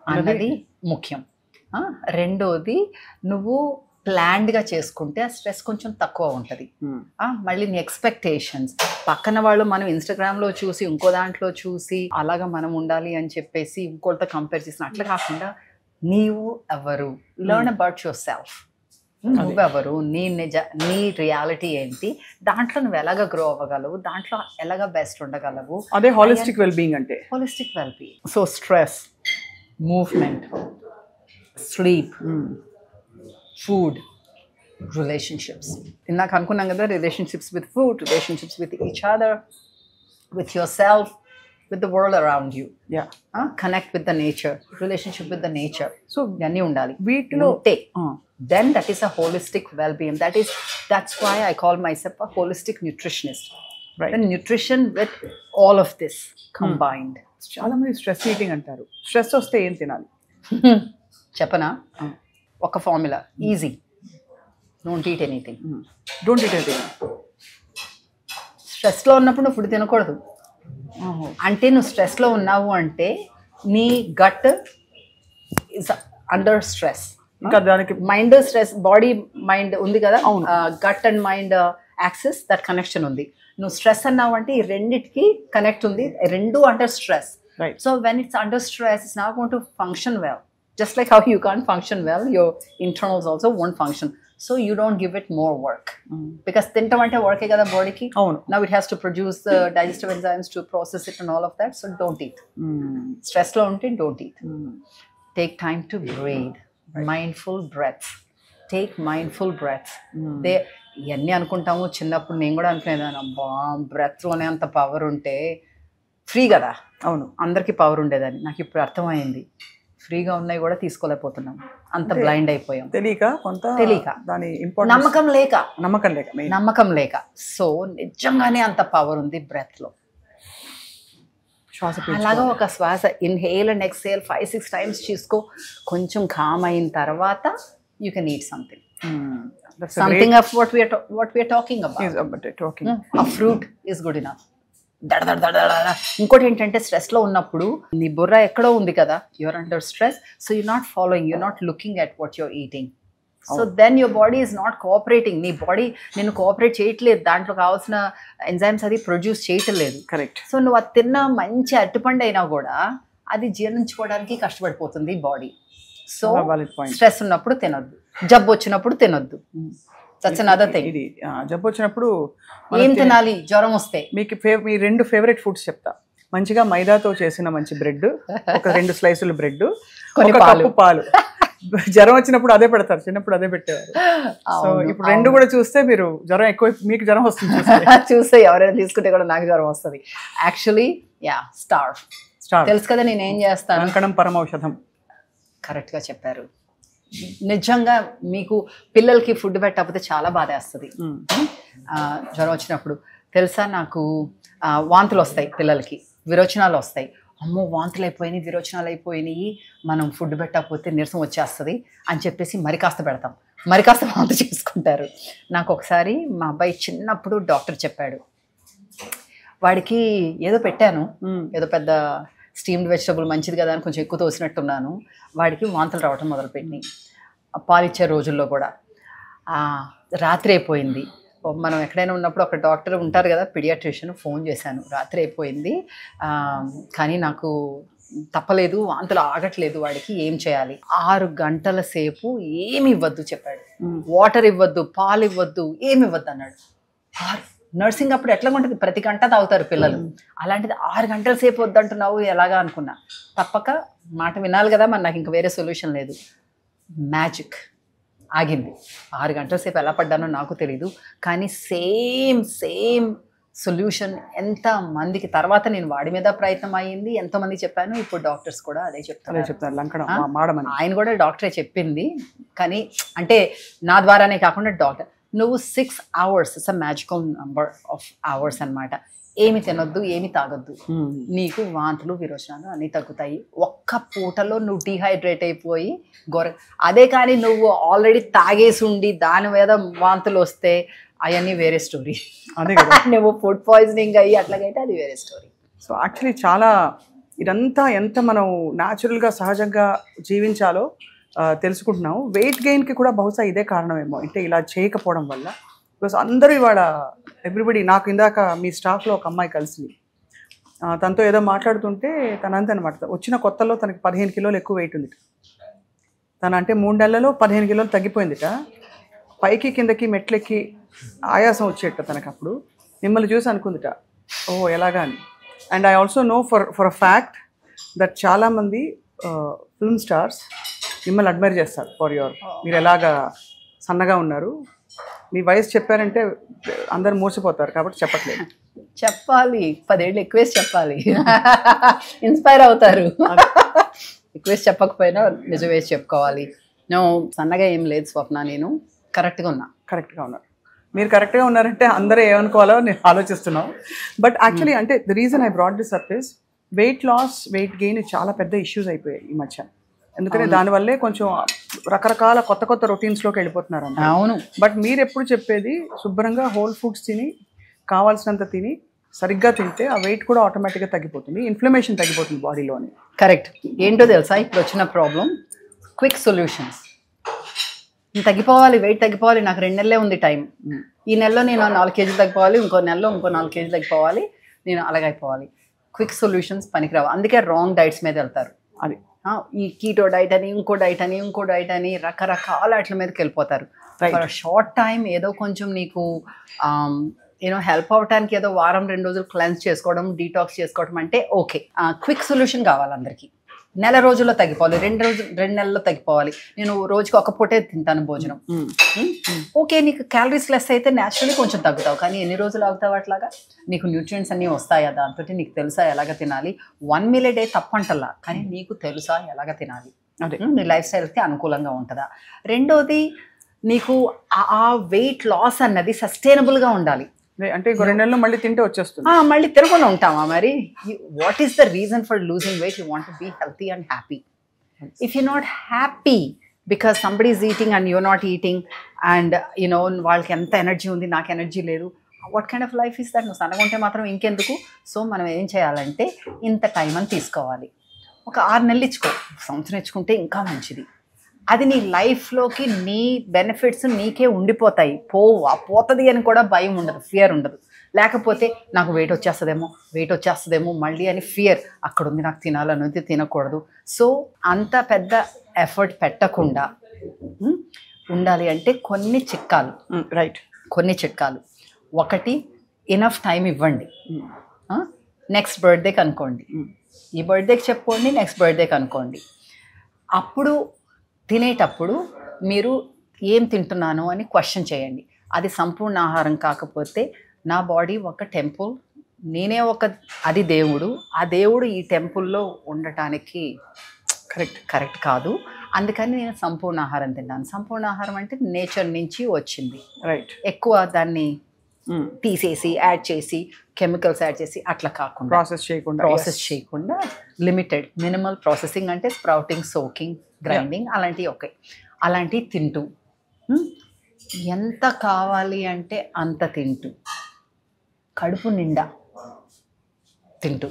అన్నది ముఖ్యం. 2వది నువ్వు ప్లాన్డ్గా చేసుకుంటే ఆ స్ట్రెస్ కొంచెం తక్కువ ఉంటుంది. మళ్ళీ నీ ఎక్స్పెక్టేషన్స్, పక్కన వాళ్ళు మనం ఇన్స్టాగ్రామ్లో చూసి ఇంకో దాంట్లో చూసి అలాగా మనం ఉండాలి అని చెప్పేసి ఇంకోటితో కంపేర్ చేసిన అట్లా కాకుండా నీవు ఎవరు, లెర్న్ అబౌట్ యువర్ సెల్ఫ్. నువ్వెవరు, నీ రియాలిటీ ఏంటి, దాంట్లో నువ్వు ఎలాగ గ్రో అవ్వగలవు, దాంట్లో ఎలాగ బెస్ట్ ఉండగలవు. అదే హాలిస్టిక్ వెల్బీయింగ్ అంటే. Holistic wellbeing. So stress, movement, sleep, food, relationships. ఇందాక అనుకున్నాం కదా, relationships with food, relationships with each other, with your self, with the world around you. Yeah. Connect with the nature, relationship with the nature. So ivanni undali veetlo. Then that is a holistic well-being. That's why I call myself a holistic nutritionist. Right. And nutrition with all of this combined. చాలా మంది stress eating అంటారు. Stress వస్తే ఏం తినాలి చెప్పనా? ఒక formula, easy. Don't eat anything. స్ట్రెస్లో ఉన్నప్పుడు నువ్వు ఫుడ్ తినకూడదు. అంటే నువ్వు స్ట్రెస్లో ఉన్నావు అంటే నీ గట్ ఇస్ అండర్ స్ట్రెస్. ఇంకా దానికి మైండ్ స్ట్రెస్, బాడీ మైండ్ ఉంది కదా, gut and mind axis that connection ఉంది. నువ్వు స్ట్రెస్ అన్నావు అంటే ఈ రెండిటికి కనెక్ట్ ఉంది, రెండు under stress. Right. So when it's under stress, it's not going to function well. Just like how you can't function well, your internals also won't function. So you don't give it more work. Because తింటాం అంటే వర్కే కదా బాడీకి. Now it has to produce the digestive enzymes to process it and all of that. So don't eat. Stress లో ఉంటే don't eat. Take time to breathe. Mindful breaths. Take mindful breaths. ఇవన్నీ అనుకుంటాము. చిన్నప్పుడు నేను కూడా అనుకునేదాన్ని, అబ్బా బ్రెత్లోనే అంత పవర్ ఉంటే ఫ్రీ కదా. అవును, అందరికీ పవర్ ఉండేదని. నాకు ఇప్పుడు అర్థమైంది, ఫ్రీగా ఉన్నాయి కూడా తీసుకోలేకపోతున్నాం, అంత బ్లైండ్ అయిపోయాం. తెలియక దాని నమ్మకం లేక. సో నిజంగానే అంత పవర్ ఉంది బ్రెత్ లో. అలాగా ఒక శ్వాస ఇన్హేల్ అండ్ ఎక్స్హేల్ 5-6 times తీసుకో. కొంచెం కామ్ అయిన తర్వాత you can eat something of what we are talking about. A fruit is good enough. ఇంకోటి ఏంటంటే స్ట్రెస్ లో ఉన్నప్పుడు నీ బుర్ర ఎక్కడో ఉంది కదా, you're under stress, so you not following, you're not looking at what you're eating. So then your body is not cooperating. నీ బాడీ నేను కోఆపరేట్ చేయట్లేదు, దాంట్లో కావాల్సిన ఎంజైమ్స్ అది ప్రొడ్యూస్ చేయట్లేదు. కరెక్ట్. సో నువ్వు అది తిన్న మంచి అరటిపండు అయినా కూడా అది జీర్ణించుకోవడానికి కష్టపడిపోతుంది బాడీ. సో స్ట్రెస్ ఉన్నప్పుడు తినొద్దు, జబ్బు వచ్చినప్పుడు తినొద్దు. That's another thing. ఇది జబ్బు వచ్చినప్పుడు ఏం తినాలి? జ్వరం వస్తే మీకు మీ 2 ఫేవరెట్ ఫుడ్స్ చెప్తా. మంచిగా మైదాతో చేసిన మంచి బ్రెడ్, ఒక 2 స్లైసులు బ్రెడ్, ఒక కప్పు పాలు. జ్వరం వచ్చినప్పుడు అదే పెడతారు, చిన్నప్పుడు అదే పెట్టేవారు. సో ఇప్పుడు 2 కూడా చూస్తే మీరు జ్వరం ఎక్కువ, మీకు జ్వరం వస్తుంది చూస్తే ఎవరైనా తీసుకుంటే కూడా నాకు జ్వరం వస్తుంది. యాక్చువల్లీ స్టార్ తెలుసు కదా నేను ఏం చేస్తాను. అంకణం పరమౌషధం. కరెక్ట్గా చెప్పారు. నిజంగా మీకు పిల్లలకి ఫుడ్ పెట్టకపోతే చాలా బాధ వేస్తుంది. జ్వరం వచ్చినప్పుడు తెలుసా, నాకు వాంతులు వస్తాయి, పిల్లలకి విరోచనాలు వస్తాయి. అమ్మో వాంతులు అయిపోయినాయి, విరోచనాలు అయిపోయినాయి, మనం ఫుడ్ పెట్టకపోతే నీరసం వచ్చేస్తుంది అని చెప్పేసి మరి కాస్త పెడతాం, మరి కాస్త వాంతు చేసుకుంటారు. నాకు ఒకసారి మా అబ్బాయి చిన్నప్పుడు డాక్టర్ చెప్పాడు, వాడికి ఏదో పెట్టాను, ఏదో పెద్ద స్టీమ్డ్ వెజిటబుల్ మంచిది కదా అని కొంచెం ఎక్కువ తోసినట్టున్నాను. వాడికి వాంతులు రావటం మొదలుపెట్టినాయి. పాలిచ్చే రోజుల్లో కూడా. రాత్రి అయిపోయింది, మనం ఎక్కడైనా ఉన్నప్పుడు ఒక డాక్టర్ ఉంటారు కదా, పీడియాట్రిషియన్, ఫోన్ చేశాను, రాత్రి అయిపోయింది కానీ నాకు తప్పలేదు, వాంతులు ఆగట్లేదు, వాడికి ఏం చేయాలి? 6 గంటల సేపు ఏమి ఇవ్వద్దు చెప్పాడు. వాటర్ ఇవ్వద్దు, పాలు ఇవ్వద్దు, ఏమి ఇవ్వద్దు అన్నాడు. నర్సింగ్ అప్పుడు ఎట్లా ఉంటుంది, ప్రతి గంట తాగుతారు పిల్లలు, అలాంటిది 6 గంటల సేపు వద్దంటున్నావు ఎలాగా అనుకున్నా. తప్పక మాట వినాలి కదా, మరి నాకు ఇంకా వేరే సొల్యూషన్ లేదు. మ్యాజిక్ ఆగింది. 6 గంటల సేపు ఎలా పడ్డానో నాకు తెలీదు, కానీ సేమ్ సొల్యూషన్ ఎంత మందికి. తర్వాత నేను వాడి మీద ప్రయత్నం అయ్యింది, ఎంతోమంది చెప్పాను, ఇప్పుడు డాక్టర్స్ కూడా అదే చెప్తారు. ఆయన కూడా డాక్టరే చెప్పింది, కానీ అంటే నా ద్వారానే కాకుండా డాక్టర్. నువ్వు 6 hours, it's a magical number of hours అనమాట. ఏమి తినొద్దు, ఏమి తాగొద్దు, నీకు వాంతులు విరోచనాలు అన్నీ తగ్గుతాయి. ఒక్క పూటలో నువ్వు డీహైడ్రేట్ అయిపోయి అదే కానీ నువ్వు ఆల్రెడీ తాగేసి ఉండి దాని మీద వాంతులు వస్తే అవన్నీ వేరే స్టోరీ. అదే కదా, నువ్వు ఫుడ్ పాయిజనింగ్ అయ్యి అట్లాగైతే అది వేరే స్టోరీ. సో యాక్చువల్లీ చాలా ఇదంతా ఎంత మనం న్యాచురల్గా సహజంగా జీవించాలో తెలుసుకుంటున్నాము. వెయిట్ గెయిన్కి కూడా బహుశా ఇదే కారణమేమో, అంటే ఇలా చేయకపోవడం వల్ల. బికాస్ అందరూ ఇవాళ ఎవ్రీబడి, నాకు ఇందాక మీ స్టాఫ్లో ఒక అమ్మాయి కలిసింది, తనతో ఏదో మాట్లాడుతుంటే తనంతా అనమాట, వచ్చిన కొత్తలో తనకి 15 కిలోలు ఎక్కువ వెయిట్ ఉంది. తన అంటే 3 నెలలలో 15 కిలోలు తగ్గిపోయిందిట. పైకి కిందకి మెట్లెక్కి ఆయాసం వచ్చేట తనకు. అప్పుడు మిమ్మల్ని చూసి అనుకుందిట, ఓహో ఎలాగా అని. And I also know for a fact that చాలామంది ఫిల్మ్ స్టార్స్ మిమ్మల్ని అడ్మైర్ చేస్తారు ఫర్ యువర్, మీరు ఎలాగా సన్నగా ఉన్నారు. మీ వయసు చెప్పారంటే అందరు మూసిపోతారు, కాబట్టి చెప్పట్లేదు. చెప్పాలి, 10 ఏళ్ళు ఎక్కువేసి చెప్పాలి, ఇన్స్పైర్ అవుతారు. ఎక్కువేసి చెప్పకపోయినా నిజం వేసి చెప్పుకోవాలి. నేను సన్నగా ఏం లేదు స్వప్న, నేను కరెక్ట్గా ఉన్నారు. మీరు కరెక్ట్గా ఉన్నారంటే అందరూ ఏమనుకోవాలో నేను ఆలోచిస్తున్నాం. బట్ యాక్చువల్లీ అంటే the reason I brought this up is weight loss, weight gain చాలా పెద్ద ఇష్యూస్ అయిపోయాయి ఈ మధ్య. ఎందుకంటే దానివల్లే కొంచెం రకరకాల కొత్త రొటీన్స్లోకి వెళ్ళిపోతున్నారు. అవును. బట్ మీరు ఎప్పుడు చెప్పేది శుభ్రంగా హోల్ ఫుడ్స్ తిని, కావాల్సినంత తిని, సరిగ్గా తింటే ఆ వెయిట్ కూడా ఆటోమేటిక్గా తగ్గిపోతుంది, ఇన్ఫ్లమేషన్ తగ్గిపోతుంది బాడీలోని. కరెక్ట్. ఏంటో తెలుసా ఇప్పుడు వచ్చిన ప్రాబ్లం? Quick solutions. తగ్గిపోవాలి, వెయిట్ తగ్గిపోవాలి, నాకు 2 నెలలే ఉంది టైం, ఈ నెలలో నేను 4 కేజీలు తగ్గిపోవాలి, ఇంకో నెలలో ఇంకో 4 కేజీలు తగ్గిపోవాలి, నేను అలాగైపోవాలి. క్విక్ సొల్యూషన్స్ పనికిరావు. అందుకే రాంగ్ డైట్స్ మీద వెళ్తారు. అది ఈ కీటో డైట్ అని, ఇంకో డైట్ అని, ఇంకో డైట్ అని, రకరకాల వాటి మీదకి వెళ్ళిపోతారు. ఫర్ షార్ట్ టైం ఏదో కొంచెం నీకు హెల్ప్ అవడానికి ఏదో వారం 2 రోజులు క్లెన్స్ చేసుకోవడం, డీటాక్స్ చేసుకోవడం అంటే ఓకే. క్విక్ సొల్యూషన్ కావాలి అందరికీ. నెల రోజుల్లో తగ్గిపోవాలి, 2 నెలల్లో తగ్గిపోవాలి, నేను రోజుకి ఒక పూటే తింటాను భోజనం. ఓకే, నీకు క్యాలరీస్ లెస్ అయితే న్యాచురల్లీ కొంచెం తగ్గుతావు, కానీ ఎన్ని రోజులు అవుతావు అట్లాగా? నీకు న్యూట్రియంట్స్ అన్నీ వస్తాయా దాంతో? నీకు తెలుసా ఎలాగ తినాలి? 1 మీల్ ఏ డే తప్పంటల్లా, కానీ నీకు తెలుసా ఎలాగ తినాలి? నీ లైఫ్ స్టైల్కి అనుకూలంగా ఉంటుందా? రెండోది, నీకు ఆ వెయిట్ లాస్ అన్నది సస్టైనబుల్గా ఉండాలి. అంటే 2 నెలలు మళ్ళీ తింటే వచ్చేస్తుంది. మళ్ళీ తినకుండా ఉంటామా మరి? What is the reason for losing weight? You want to be healthy and happy. If you not happy because somebody is eating and you're not eating and వాళ్ళకి ఎంత ఎనర్జీ ఉంది, నాకు ఎనర్జీ లేదు, what kind of life is that? నువ్వు సన్నగా ఉంటే మాత్రం ఇంకెందుకు? సో మనం ఏం చేయాలంటే ఇంత టైం అని తీసుకోవాలి. ఒక 6 నెలలు ఇచ్చుకో, సంవత్సరం ఇచ్చుకుంటే ఇంకా మంచిది. అది నీ లైఫ్లోకి నీ బెనిఫిట్స్ నీకే ఉండిపోతాయి, పోతుంది అని కూడా భయం ఉండదు, ఫియర్ ఉండదు. లేకపోతే నాకు వెయిట్ వచ్చేస్తుందేమో మళ్ళీ అని ఫియర్ అక్కడ ఉంది, నాకు తినాలనేది తినకూడదు. సో అంత పెద్ద ఎఫర్ట్ పెట్టకుండా ఉండాలి అంటే కొన్ని చిట్కాలు. రైట్, కొన్ని చిట్కాలు. ఒకటి, ఇనఫ్ టైం ఇవ్వండి. నెక్స్ట్ బర్త్డేకి అనుకోండి, ఈ బర్త్డేకి చెప్పుకోండి, నెక్స్ట్ బర్త్డేకి అనుకోండి. అప్పుడు తినేటప్పుడు మీరు ఏం తింటున్నాను అని క్వశ్చన్ చేయండి. అది సంపూర్ణ ఆహారం కాకపోతే, నా బాడీ ఒక టెంపుల్, నేనే అది దేవుడు, ఆ దేవుడు ఈ టెంపుల్లో ఉండటానికి కరెక్ట్ కాదు, అందుకని నేను సంపూర్ణ ఆహారం తిన్నాను. సంపూర్ణ ఆహారం అంటే నేచర్ నుంచి వచ్చింది. రైట్. ఎక్కువ దాన్ని తీసేసి యాడ్ చేసి కెమికల్స్ యాడ్ చేసి అట్లా కాకుండా, ప్రాసెస్ చేయకుండా లిమిటెడ్ మినిమల్ ప్రాసెసింగ్, అంటే స్ప్రౌటింగ్, సోకింగ్, గ్రైండింగ్, అలాంటివి ఓకే. అలాంటివి తింటూ ఎంత కావాలి అంటే అంత తింటూ, కడుపు నిండా తింటూ.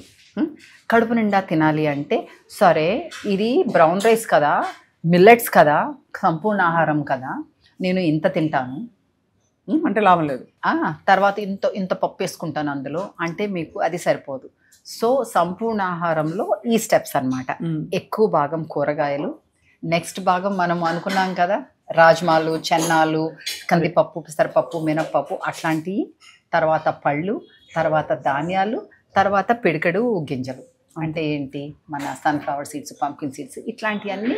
కడుపు నిండా తినాలి అంటే సరే ఇది బ్రౌన్ రైస్ కదా, మిల్లెట్స్ కదా, సంపూర్ణ ఆహారం కదా, నేను ఇంత తింటాను అంటే లాభం లేదు. తర్వాత ఇంత పప్పు వేసుకుంటాను అందులో అంటే మీకు అది సరిపోదు. సో సంపూర్ణ ఆహారంలో ఈ స్టెప్స్ అన్నమాట. ఎక్కువ భాగం కూరగాయలు, నెక్స్ట్ భాగం మనం అనుకున్నాం కదా రాజ్మాలు, చెన్నాలు, కందిపప్పు, పెసరపప్పు, మినప్పప్పు అట్లాంటివి, తర్వాత పళ్ళు, తర్వాత ధాన్యాలు, తర్వాత పిడికెడు గింజలు. అంటే ఏంటి, మన సన్ఫ్లవర్ సీడ్స్, పంకిన్ సీడ్స్, ఇట్లాంటివన్నీ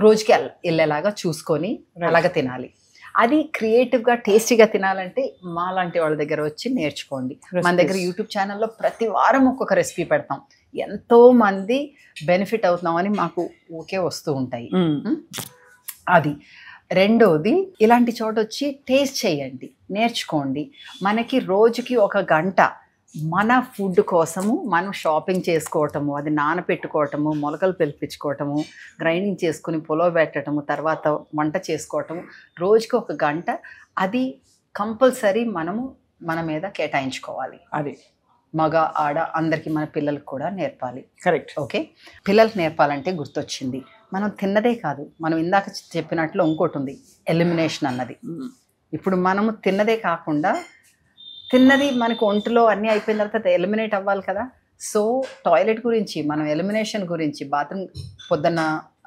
రోజుకి వెళ్ళేలాగా చూసుకొని అలాగా తినాలి. అది క్రియేటివ్గా టేస్టీగా తినాలంటే మాలాంటి వాళ్ళ దగ్గర వచ్చి నేర్చుకోండి. మన దగ్గర యూట్యూబ్ ఛానల్లో ప్రతి వారం ఒక్కొక్క రెసిపీ పెడతాం, ఎంతో మంది బెనిఫిట్ అవుతున్నామని మాకు ఓకే వస్తూ ఉంటాయి. అది రెండోది, ఇలాంటి చోట వచ్చి టేస్ట్ చేయండి, నేర్చుకోండి. మనకి రోజుకి 1 గంట మన ఫుడ్ కోసము మనం షాపింగ్ చేసుకోవటము, అది నానపెట్టుకోవటము, మొలకలు పిలిపించుకోవటము, గ్రైండింగ్ చేసుకుని పులవ పెట్టడము, తర్వాత వంట చేసుకోవటము, రోజుకి 1 గంట అది కంపల్సరీ మనము మన మీద కేటాయించుకోవాలి. అది మగ ఆడ అందరికీ, మన పిల్లలకు కూడా నేర్పాలి. కరెక్ట్. ఓకే, పిల్లలకు నేర్పాలంటే గుర్తొచ్చింది, మనం తిన్నదే కాదు, మనం ఇందాక చెప్పినట్లు ఇంకోటి ఉంది, ఎలిమినేషన్ అన్నది. ఇప్పుడు మనము తిన్నదే కాకుండా, తిన్నది మనకు ఒంటిలో అన్నీ అయిపోయిన తర్వాత ఎలిమినేట్ అవ్వాలి కదా. సో టాయిలెట్ గురించి, మనం ఎలిమినేషన్ గురించి, బాత్రూమ్ పొద్దున్న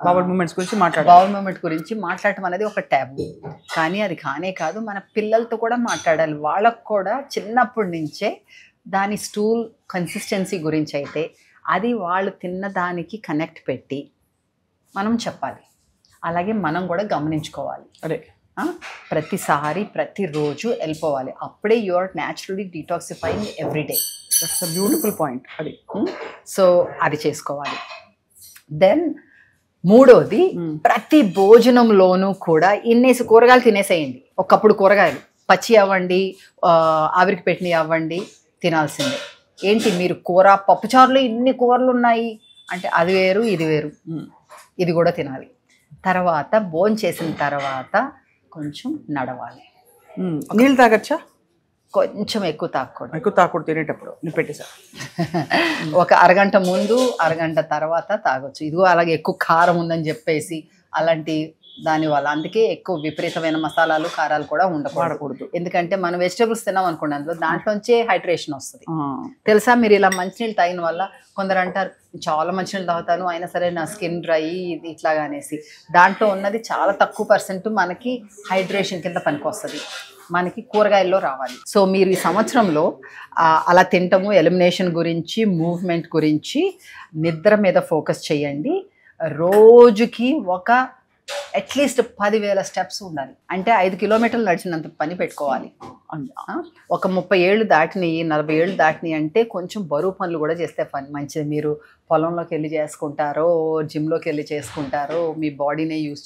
బౌల్ మూమెంట్స్ గురించి బౌల్ మూమెంట్ గురించి మాట్లాడటం అనేది ఒక ట్యాబు. కానీ అది కానే కాదు, మన పిల్లలతో కూడా మాట్లాడాలి. వాళ్ళకు కూడా చిన్నప్పటి నుంచే దాని స్టూల్ కన్సిస్టెన్సీ గురించి అయితే అది వాళ్ళు తిన్న దానికి కనెక్ట్ పెట్టి మనం చెప్పాలి. అలాగే మనం కూడా గమనించుకోవాలి. అదే ప్రతిసారి ప్రతిరోజు వెళ్ళిపోవాలి. అప్పుడే you are naturally detoxifying everyday. That's a beautiful point. అది సో అది చేసుకోవాలి. దెన్ మూడోది, ప్రతి భోజనంలోనూ కూడా ఇన్నేసి కూరగాయలు తినేసేయండి. ఒకప్పుడు కూరగాయలు పచ్చి అవ్వండి, ఆవిరికి పెట్టినవి అవ్వండి, తినాల్సిందే. ఏంటి మీరు కూర పప్పుచారులో ఇన్ని కూరలు ఉన్నాయి అంటే అది వేరు ఇది వేరు, ఇది కూడా తినాలి. తర్వాత భోజనం చేసిన తర్వాత కొంచెం నడవాలి. నీళ్ళు తాగచ్చా? కొంచెం ఎక్కువ తాగకూడదు. ఎక్కువ తాగకూడదు తినేటప్పుడు. నేను పెట్టేసా ఒక అరగంట ముందు, అరగంట తర్వాత తాగొచ్చు. ఇదిగో అలాగే ఎక్కువ కారం ఉందని చెప్పేసి అలాంటి దానివల్ల అందుకే ఎక్కువ విపరీతమైన మసాలాలు కారాలు కూడా వాడకూడదు. ఎందుకంటే మనం వెజిటేబుల్స్ తిన్నాం అనుకోండి అందులో దాంట్లోంచే హైడ్రేషన్ వస్తుంది. తెలుసా మీరు ఇలా మంచినీళ్ళు తాగిన వల్ల కొందరు అంటారు చాలా మంచినీళ్ళు తాగుతాను అయినా సరే నా స్కిన్ డ్రై ఇది ఇట్లాగా అనేసి. దాంట్లో ఉన్నది చాలా తక్కువ పర్సెంట్ మనకి హైడ్రేషన్ కింద పనికి వస్తుంది, మనకి కూరగాయల్లో రావాలి. సో మీరు ఈ సంవత్సరంలో అలా తింటము, ఎలిమినేషన్ గురించి, మూవ్మెంట్ గురించి, నిద్ర మీద ఫోకస్ చేయండి. రోజుకి ఒక అట్లీస్ట్ 10,000 స్టెప్స్ ఉండాలి. అంటే 5 కిలోమీటర్లు నడిచినంత పని పెట్టుకోవాలి. ఒక 30 ఏళ్ళు దాటినాయి, 40 ఏళ్ళు దాటినాయి అంటే కొంచెం బరువు పనులు కూడా చేస్తే పని మంచిది. మీరు పొలంలోకి వెళ్ళి చేసుకుంటారో, జిమ్లోకి వెళ్ళి చేసుకుంటారో, మీ బాడీనే యూస్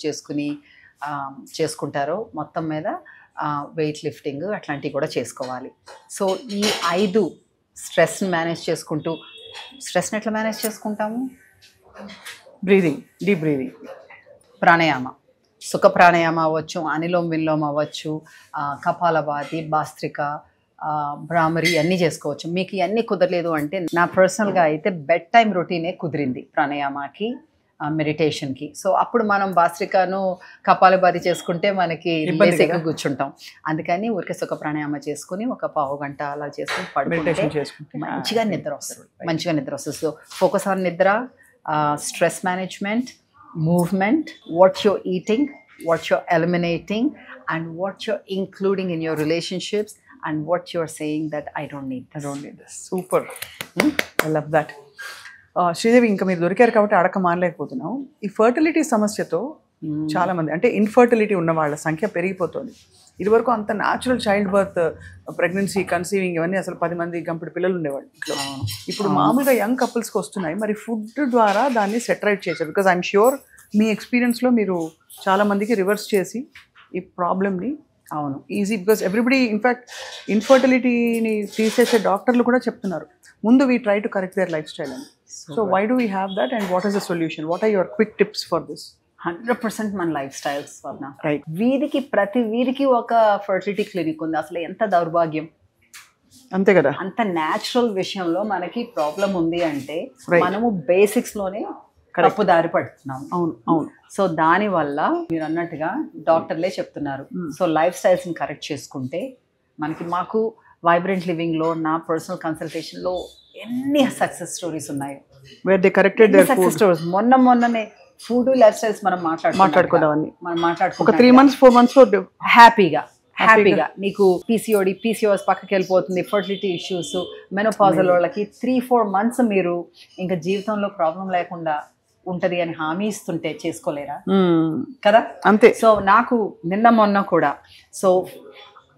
చేసుకుంటారో, మొత్తం మీద వెయిట్ లిఫ్టింగ్ అట్లాంటివి కూడా చేసుకోవాలి. సో ఈ 5 స్ట్రెస్ని మేనేజ్ చేసుకుంటూ, స్ట్రెస్ని ఎట్లా మేనేజ్ చేసుకుంటాము? బ్రీదింగ్, డీప్ బ్రీదింగ్, ప్రాణాయామ, సుఖ ప్రాణాయామ అవ్వచ్చు, అనిలోమ విలోమ అవ్వచ్చు, కపాలభాతి, భాస్త్రిక, భ్రామరి అన్నీ చేసుకోవచ్చు. మీకు ఇవన్నీ కుదరలేదు అంటే నా పర్సనల్గా అయితే బెడ్ టైం రొటీనే కుదిరింది ప్రాణాయామకి, మెడిటేషన్కి. సో అప్పుడు మనం భాస్త్రికను కపాలభాతి చేసుకుంటే మనకి బేసిక్గా కూర్చుంటాం. అందుకని ఊరికే సుఖ ప్రాణాయామ చేసుకుని ఒక పావు గంట అలా చేసుకుని పడుకుంటే మంచిగా నిద్ర వస్తుంది. సో ఫోకస్ ఆన్ నిద్ర, stress management, movement, what you're eating, what you're eliminating, and what you're including in your relationships, and what you're saying that I don't need this. Super. I love that. Sridevi, ఇంకా మీరు దొరికారు కాబట్టి అడక మానలేకపోతున్నాం. ఈ fertility సమస్యతో చాలా మంది అంటే ఇన్ఫర్టిలిటీ ఉన్న వాళ్ళ సంఖ్య పెరిగిపోతుంది. ఇదివరకు అంత natural child birth, pregnancy, conceiving ఇవన్నీ అసలు 10 మంది గంపెడు పిల్లలు ఉండేవాళ్ళు ఇంట్లో. ఇప్పుడు మామూలుగా యంగ్ కపుల్స్కి వస్తున్నాయి. మరి ఫుడ్ ద్వారా దాన్ని సెటరైట్ చేశారు. బికాజ్ ఐఎమ్ ష్యూర్ మీ ఎక్స్పీరియన్స్లో మీరు చాలా మందికి రివర్స్ చేసి ఈ ప్రాబ్లమ్ని ఈజీ, బికాజ్ ఎవ్రీబడి ఇన్ఫ్యాక్ట్ ఇన్ఫర్టిలిటీని తీసేసే డాక్టర్లు కూడా చెప్తున్నారు ముందు we try to correct their lifestyle అని. So why do we have that and what is the solution? What are your quick tips for this? 100% మన లైఫ్ స్టైల్స్ వల్ల ప్రతి వీరికి ఒక ఫర్టిలిటీ క్లినిక్ ఉంది. అసలు ఎంత దౌర్భాగ్యం, అంతే కదా. అంత న్యాచురల్ విషయంలో మనకి ప్రాబ్లం ఉంది అంటే మనము బేసిక్స్ లోనే తప్పు దారి పడుతున్నాం. అవును. సో దాని వల్ల మీరు అన్నట్టుగా డాక్టర్లే చెప్తున్నారు. సో లైఫ్ స్టైల్స్ ని కరెక్ట్ చేసుకుంటే మాకు వైబ్రెంట్ లివింగ్ లో నా పర్సనల్ కన్సల్టేషన్ లో ఎన్ని సక్సెస్ స్టోరీస్ ఉన్నాయి. Where they corrected their food stories. మొన్ననే ఫుడ్ లైఫ్ స్టైల్స్ మనం మాట్లాడుకోవడం ఒక 3 months 4 months హ్యాపీగా నీకు పీసీఓఎస్ పక్కకి వెళ్ళిపోతుంది. ఫర్టిలిటీ ఇష్యూస్, మెనోపాజల్ వాళ్ళకి 3-4 months మీరు ఇంకా జీవితంలో ప్రాబ్లం లేకుండా ఉంటది అని హామీ ఇస్తుంటే చేసుకోలేరా కదా? అంతే. సో నాకు మొన్న కూడా సో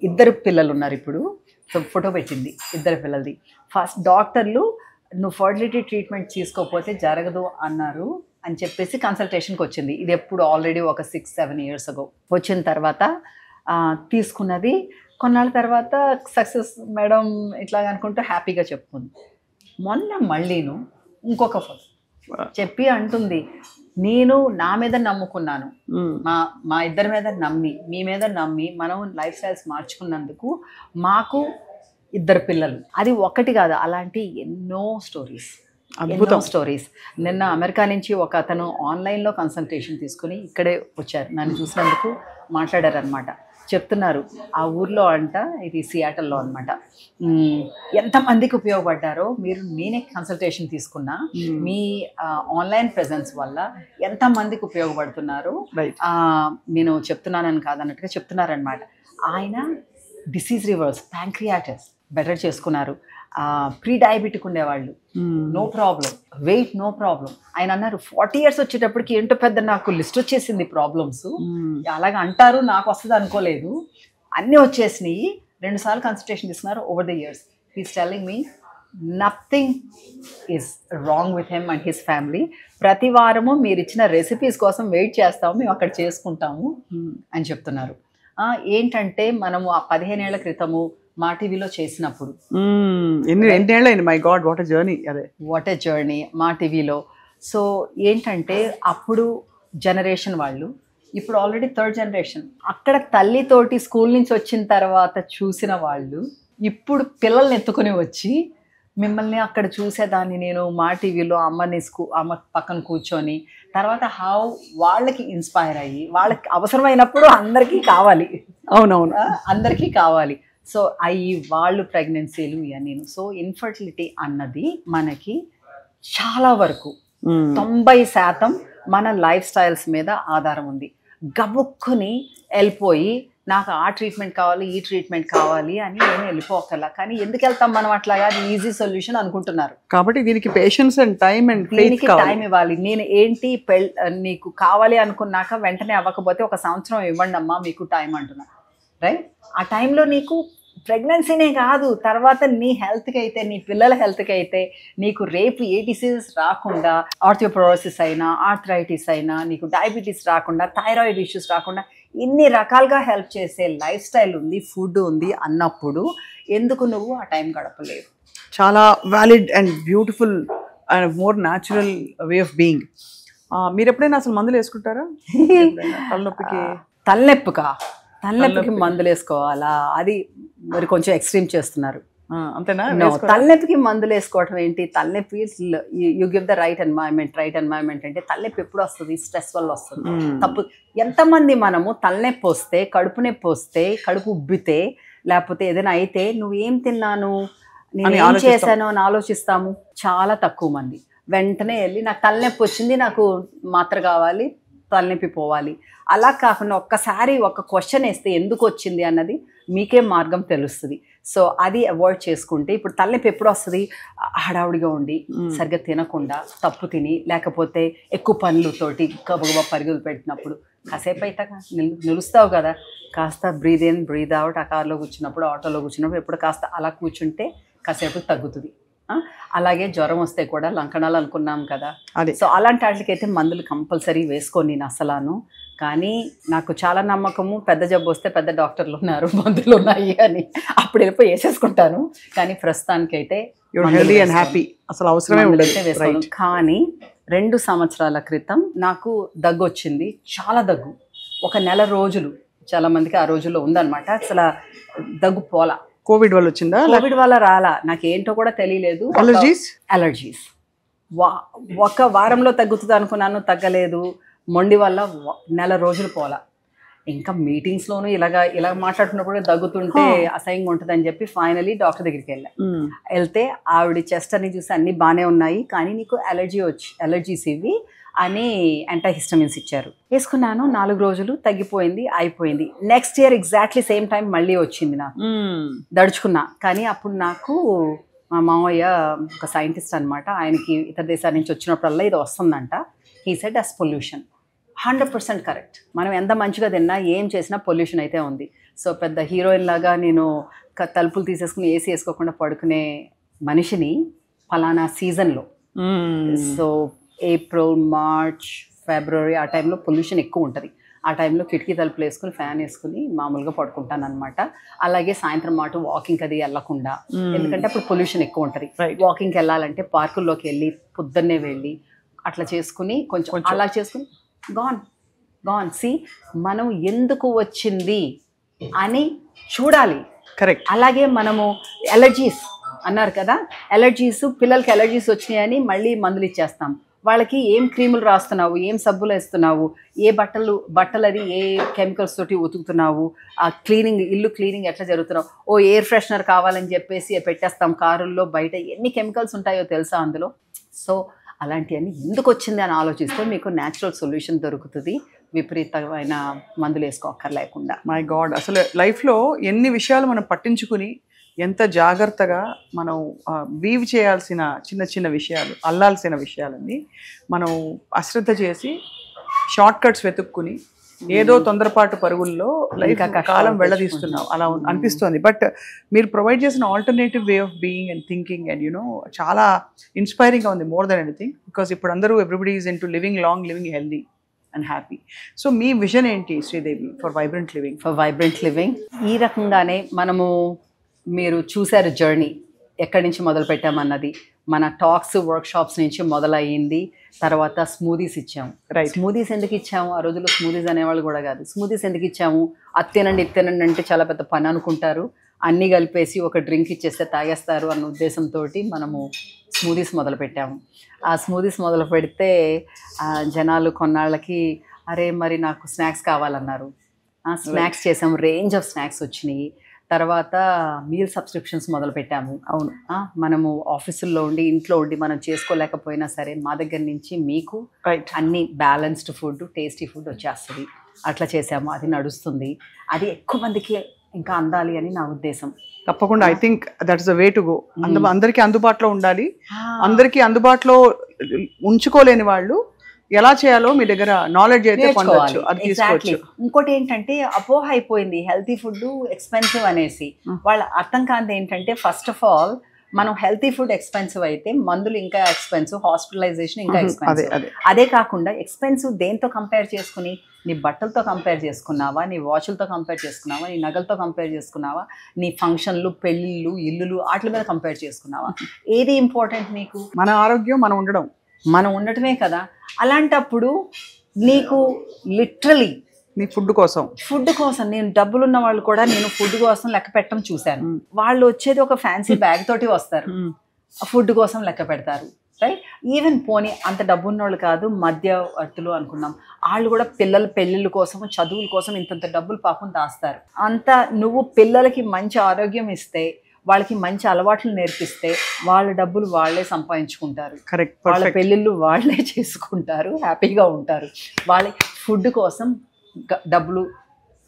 2 పిల్లలు ఉన్నారు ఇప్పుడు. సో ఫోటో పెట్టింది 2 పిల్లలది. ఫస్ట్ డాక్టర్లు నువ్వు ఫర్టిలిటీ ట్రీట్మెంట్ తీసుకోకపోతే జరగదు అన్నారు అని చెప్పేసి కన్సల్టేషన్కి వచ్చింది. ఇది ఎప్పుడు ఆల్రెడీ ఒక 6-7 years ago వచ్చిన తర్వాత తీసుకున్నది. కొన్నాళ్ళ తర్వాత సక్సెస్ మేడం ఇట్లా అనుకుంటూ హ్యాపీగా చెప్పుకుంది. మొన్న మళ్ళీను ఇంకొక ఫోటో చెప్పి అంటుంది, నేను నా మీద నమ్ముకున్నాను, మా ఇద్దరి మీద నమ్మి, మీ మీద నమ్మి మనం లైఫ్ స్టైల్స్ మార్చుకున్నందుకు మాకు 2 పిల్లలు. అది ఒకటి కాదు, అలాంటి ఎన్నో స్టోరీస్. నిన్న అమెరికా నుంచి ఒక అతను ఆన్లైన్లో కన్సల్టేషన్ తీసుకుని ఇక్కడే వచ్చారు. నన్ను చూసినందుకు మాట్లాడారు అనమాట. చెప్తున్నారు ఆ ఊర్లో అంట, ఇది సియాటల్లో అనమాట, ఎంతమందికి ఉపయోగపడ్డారో మీరు. నేనే కన్సల్టేషన్ తీసుకున్నా, మీ ఆన్లైన్ ప్రెజెన్స్ వల్ల ఎంతమందికి ఉపయోగపడుతున్నారు నేను చెప్తున్నానని కాదన్నట్టుగా చెప్తున్నారనమాట. ఆయన డిసీజ్ రివర్స్, ప్యాంక్రియాటిస్ బెటర్ చేసుకున్నారు. ప్రీ డయాబెటిక్ ఉండేవాళ్ళు, no problem, weight no problem. ఆయన అన్నారు 40 years వచ్చేటప్పటికి ఏంటో పెద్ద నాకు లిస్ట్ వచ్చేసింది ప్రాబ్లమ్స్. అలాగ అంటారు, నాకు వస్తుంది అనుకోలేదు, అన్నీ వచ్చేసినాయి. 2 సార్లు కన్సల్టేషన్ తీసుకున్నారు over the years. He's telling me nothing is wrong with him and his family. ప్రతి వారము మీరు ఇచ్చిన రెసిపీస్ కోసం వెయిట్ చేస్తాము, మేము అక్కడ చేసుకుంటాము అని చెప్తున్నారు. ఏంటంటే మనము ఆ 15 ఏళ్ల క్రితము మా టీవీలో చేసినప్పుడు వాట్ ఏ జర్నీ మా టీవీలో. సో ఏంటంటే అప్పుడు జనరేషన్ వాళ్ళు, ఇప్పుడు ఆల్రెడీ 3rd generation. అక్కడ తల్లితోటి స్కూల్ నుంచి వచ్చిన తర్వాత చూసిన వాళ్ళు ఇప్పుడు పిల్లల్ని ఎత్తుకుని వచ్చి మిమ్మల్ని అక్కడ చూసేదాన్ని నేను మా టీవీలో అమ్మ పక్కన కూర్చొని తర్వాత హౌ వాళ్ళకి ఇన్స్పైర్ అయ్యి వాళ్ళకి అవసరమైనప్పుడు అందరికీ కావాలి. అవునవును, అందరికీ కావాలి. సో అవి వాళ్ళు ప్రెగ్నెన్సీలు ఇవన్నీ. సో ఇన్ఫర్టిలిటీ అన్నది మనకి చాలా వరకు 90% మన లైఫ్ స్టైల్స్ మీద ఆధారం ఉంది. గబుక్కుని వెళ్ళిపోయి నాకు ఆ ట్రీట్మెంట్ కావాలి ఈ ట్రీట్మెంట్ కావాలి అని ఏమి వెళ్ళిపోకల్లా. కానీ ఎందుకు వెళ్తాం మనం అట్లాగా? అది ఈజీ సొల్యూషన్ అనుకుంటున్నారు. కాబట్టి దీనికి పేషెన్స్ అండ్ టైం అండ్ దీనికి టైం ఇవ్వాలి. నేను ఏంటి నీకు కావాలి అనుకున్నాక వెంటనే అవ్వకపోతే 1 సంవత్సరం ఇవ్వండి అమ్మా మీకు టైం అంటున్నా. రైట్? ఆ టైంలో నీకు ప్రెగ్నెన్సీనే కాదు, తర్వాత నీ హెల్త్కి అయితే, నీ పిల్లల హెల్త్కి అయితే, నీకు రేపు ఏ డిసీజెస్ రాకుండా, ఆర్థియోపోరోసిస్ అయినా, ఆర్థరైటిస్ అయినా, నీకు డయాబెటీస్ రాకుండా, థైరాయిడ్ ఇష్యూస్ రాకుండా ఇన్ని రకాలుగా హెల్ప్ చేసే లైఫ్ స్టైల్ ఉంది, ఫుడ్ ఉంది అన్నప్పుడు ఎందుకు నువ్వు ఆ టైం గడపలేవు? చాలా valid and beautiful and more natural way of being. మీరు ఎప్పుడైనా అసలు మందులు వేసుకుంటారా తలనొప్పికి? తలనొప్పికి మందులు వేసుకోవాలా? అది మరి కొంచెం ఎక్స్ట్రీమ్ చేస్తున్నారు. అంతేనా? తలనొప్పికి మందులు వేసుకోవటం ఏంటి? తలనొప్పి you give the right environment అంటే తలనొప్పి ఎప్పుడు వస్తుంది? స్ట్రెస్ వల్ల వస్తుంది. తప్పు. ఎంతమంది మనము తలనొప్పి వస్తే, కడుపు నొప్పి వస్తే, కడుపు ఉబ్బితే, లేకపోతే ఏదైనా అయితే నువ్వేం తిన్నాను, నేను ఏం చేశాను అని ఆలోచిస్తాము. చాలా తక్కువ మంది. వెంటనే వెళ్ళి నాకు తలనొప్పి వచ్చింది, నాకు మాత్ర కావాలి, తలనొప్పి పోవాలి. అలా కాకుండా ఒక్కసారి ఒక క్వశ్చన్ వేస్తే ఎందుకు వచ్చింది అన్నది మీకే మార్గం తెలుస్తుంది. సో అది అవాయిడ్ చేసుకుంటే, ఇప్పుడు తలనొప్పి ఎప్పుడు వస్తుంది? హడావుడిగా ఉండి, సరిగ్గా తినకుండా, తప్పు తిని, లేకపోతే ఎక్కువ పనులతోటి గబగబా పరుగులు పెట్టినప్పుడు కాసేపు అయితే నిలుస్తావు కదా, కాస్త బ్రీద్ ఇన్ బ్రీద్ అవుట్. ఆ కార్లో కూర్చున్నప్పుడు, ఆటోలో కూర్చున్నప్పుడు ఎప్పుడు కాస్త అలా కూర్చుంటే కాసేపు తగ్గుతుంది. అలాగే జ్వరం వస్తే కూడా లంకణాలు అనుకున్నాం కదా, సో అలాంటి వాటికైతే మందులు కంపల్సరీ వేసుకొని నేను అసలాను. కానీ నాకు చాలా నమ్మకము, పెద్ద జబ్బు వస్తే పెద్ద డాక్టర్లు ఉన్నారు, మందులు ఉన్నాయి అని అప్పుడు వెళ్ళిపోయి వేసేసుకుంటాను. కానీ ప్రస్తుతానికైతే అసలు అవసరమే వేసుకోను. కానీ 2 సంవత్సరాల క్రితం నాకు దగ్గు వచ్చింది, చాలా దగ్గు. 1 నెల రోజులు చాలా మందికి ఆ రోజుల్లో ఉందన్నమాట. అసలు దగ్గు పోలా. కోవిడ్ వల్ల వచ్చిందా? కోవిడ్ వల్ల రాలా, నాకేంటో కూడా తెలియలేదు. అలర్జీస్ 1 వారంలో తగ్గుతుంది అనుకున్నాను, తగ్గలేదు. మొండి వల్ల 1 నెల రోజులు పోలా. ఇంకా మీటింగ్స్లోనూ ఇలా మాట్లాడుతున్నప్పుడు దగ్గుతుంటే అసహ్యంగా ఉంటుందని చెప్పి ఫైనలీ డాక్టర్ దగ్గరికి వెళ్తే ఆవిడ చెస్ట్ అని చూసి అన్ని బాగానే ఉన్నాయి, కానీ నీకు అలర్జీస్ ఇవి అని యాంటాహిస్టమిన్స్ ఇచ్చారు. వేసుకున్నాను, 4 రోజులు తగ్గిపోయింది, అయిపోయింది. Next year exactly same time మళ్ళీ వచ్చింది నాకు. దడుచుకున్నా. కానీ అప్పుడు నాకు మా మామయ్య ఒక సైంటిస్ట్ అనమాట, ఆయనకి ఇతర దేశాల నుంచి వచ్చినప్పుడల్లా ఇది వస్తుందంట. He said us pollution. 100% correct. మనం ఎంత మంచిగా తిన్నా, ఏం చేసినా పొల్యూషన్ అయితే ఉంది. సో పెద్ద హీరోయిన్ లాగా నేను తలుపులు తీసేసుకుని ఏసీ వేసుకోకుండా పడుకునే మనిషిని ఫలానా సీజన్లో, సో ఏప్రిల్, మార్చ్, ఫిబ్రవరి ఆ టైంలో పొల్యూషన్ ఎక్కువ ఉంటుంది. ఆ టైంలో కిటికీ తలుపులు వేసుకుని ఫ్యాన్ వేసుకుని మామూలుగా పడుకుంటాను అనమాట. అలాగే సాయంత్రం మాట వాకింగ్ అది వెళ్ళకుండా, ఎందుకంటే అప్పుడు పొల్యూషన్ ఎక్కువ ఉంటుంది. వాకింగ్కి వెళ్ళాలంటే పార్కుల్లోకి వెళ్ళి పొద్దున్నే వెళ్ళి అట్లా చేసుకుని కొంచెం అలా చేసుకుని గాన్ సి మనం ఎందుకు వచ్చింది అని చూడాలి. కరెక్ట్. అలాగే మనము అలర్జీస్ అన్నారు కదా, అలర్జీస్, పిల్లలకి అలర్జీస్ వచ్చినాయని మళ్ళీ మందులు ఇచ్చేస్తాం. వాళ్ళకి ఏం క్రీములు రాస్తున్నావు, ఏం సబ్బులు వేస్తున్నావు, ఏ బట్టలు అది ఏ కెమికల్స్ తోటి ఉతుకుతున్నావు, ఆ క్లీనింగ్, ఇల్లు క్లీనింగ్ ఎట్లా జరుగుతున్నావు. ఎయిర్ ఫ్రెషనర్ కావాలని చెప్పేసి పెట్టేస్తాం కారుల్లో, బయట ఎన్ని కెమికల్స్ ఉంటాయో తెలుసా అందులో. సో అలాంటివన్నీ ఎందుకు వచ్చింది అని ఆలోచిస్తే మీకు న్యాచురల్ సొల్యూషన్ దొరుకుతుంది, విపరీతమైన మందులు వేసుకోక్కర్లేకుండా. మై గాడ్, అసలు లైఫ్లో ఎన్ని విషయాలు మనం పట్టించుకుని ఎంత జాగ్రత్తగా మనం వీవ్ చేయాల్సిన చిన్న చిన్న విషయాలు, అల్లాల్సిన విషయాలన్నీ మనం అశ్రద్ధ చేసి షార్ట్ కట్స్ వెతుక్కుని ఏదో తొందరపాటు పరుగుల్లో లైఫ్ కాలం వెళ్ళదీస్తున్నాం అలా అనిపిస్తుంది. బట్ మీరు ప్రొవైడ్ చేసిన alternative way of being and thinking and చాలా ఇన్స్పైరింగ్గా ఉంది, మోర్ దెన్ ఎనీథింగ్. బికాస్ ఇప్పుడు అందరూ everybody is in to living long, living healthy and happy. So me vision ఏంటి శ్రీదేవి ఫర్ వైబ్రెంట్ లివింగ్? ఈ రకంగానే మనము, మీరు చూశారు జర్నీ ఎక్కడి నుంచి మొదలు పెట్టామన్నది. మన టాక్స్, వర్క్షాప్స్ నుంచి మొదలయ్యింది. తర్వాత స్మూదీస్ ఇచ్చాము. స్మూదీస్ ఎందుకు ఇచ్చాము? ఆ రోజుల్లో స్మూదీస్ అనేవాళ్ళు కూడా కాదు. స్మూదీస్ ఎందుకు ఇచ్చాము? అది తినండి, ఇది తినండి అంటే చాలా పెద్ద పని అనుకుంటారు. అన్నీ కలిపేసి ఒక డ్రింక్ ఇచ్చేస్తే తాగేస్తారు అన్న ఉద్దేశంతో మనము స్మూదీస్ మొదలు పెట్టాము. ఆ స్మూదీస్ మొదలు పెడితే జనాలు కొన్నాళ్ళకి అరే మరి నాకు స్నాక్స్ కావాలన్నారు. స్నాక్స్ చేసాము, రేంజ్ ఆఫ్ స్నాక్స్ వచ్చినాయి. తర్వాత మీల్ సబ్స్క్రిప్షన్స్ మొదలు పెట్టాము. అవును, మనము ఆఫీసుల్లో ఉండి ఇంట్లో ఉండి మనం చేసుకోలేకపోయినా సరే మా దగ్గర నుంచి మీకు అన్ని బ్యాలెన్స్డ్ ఫుడ్, టేస్టీ ఫుడ్ వచ్చేస్తుంది. అట్లా చేసాము, అది నడుస్తుంది. అది ఎక్కువ మందికి ఇంకా అందాలి అని నా ఉద్దేశం. తప్పకుండా. I think that's the way to go. అందరికీ అందుబాటులో ఉండాలి. అందరికీ అందుబాటులో ఉంచుకోలేని వాళ్ళు ఎలా చేయాలో మీ దగ్గర నాలెడ్జ్ అయితే పొందొచ్చు, అది తీసుకోవచ్చు. ఇంకోటి ఏంటంటే అపోహ అయిపోయింది హెల్తీ ఫుడ్ ఎక్స్పెన్సివ్ అనేసి. వాళ్ళ అర్థం కాదు ఏంటంటే ఫస్ట్ ఆఫ్ ఆల్ మనం హెల్తీ ఫుడ్ ఎక్స్పెన్సివ్ అయితే మందులు ఇంకా ఎక్స్పెన్సివ్, హాస్పిటలైజేషన్ ఇంకా ఎక్స్పెన్సివ్. అదే కాకుండా ఎక్స్పెన్సివ్ దేంతో కంపేర్ చేసుకుని, నీ బట్టలతో కంపేర్ చేసుకున్నావా, నీ వాచ్లతో కంపేర్ చేసుకున్నావా, నీ నగలతో కంపేర్ చేసుకున్నావా, నీ ఫంక్షన్లు, పెళ్ళిళ్ళు, ఇల్లులు వాటి మీద కంపేర్ చేసుకున్నావా? ఏది ఇంపార్టెంట్ నీకు? మన ఆరోగ్యం, మనం ఉండటమే కదా. అలాంటప్పుడు నీకు లిటరలీ నీ ఫుడ్ కోసం నేను డబ్బులున్న వాళ్ళు కూడా నేను ఫుడ్ కోసం లెక్క పెట్టడం చూశాను. వాళ్ళు వచ్చేది ఒక ఫ్యాన్సీ బ్యాగ్ తోటి వస్తారు, ఫుడ్ కోసం లెక్క పెడతారు. రైట్? ఈవెన్ పోనీ అంత డబ్బు ఉన్నోళ్ళు కాదు, మధ్యవర్తులు అనుకున్నాం, వాళ్ళు కూడా పిల్లల పెళ్ళిళ్ళ కోసం, చదువుల కోసం ఇంతంత డబ్బులు పాపం దాస్తారు. అంత నువ్వు పిల్లలకి మంచి ఆరోగ్యం ఇస్తే, వాళ్ళకి మంచి అలవాట్లు నేర్పిస్తే వాళ్ళ డబ్బులు వాళ్ళే సంపాదించుకుంటారు, వాళ్ళ పెళ్ళిళ్ళు వాళ్ళే చేసుకుంటారు, హ్యాపీగా ఉంటారు. వాళ్ళ ఫుడ్ కోసం డబ్బులు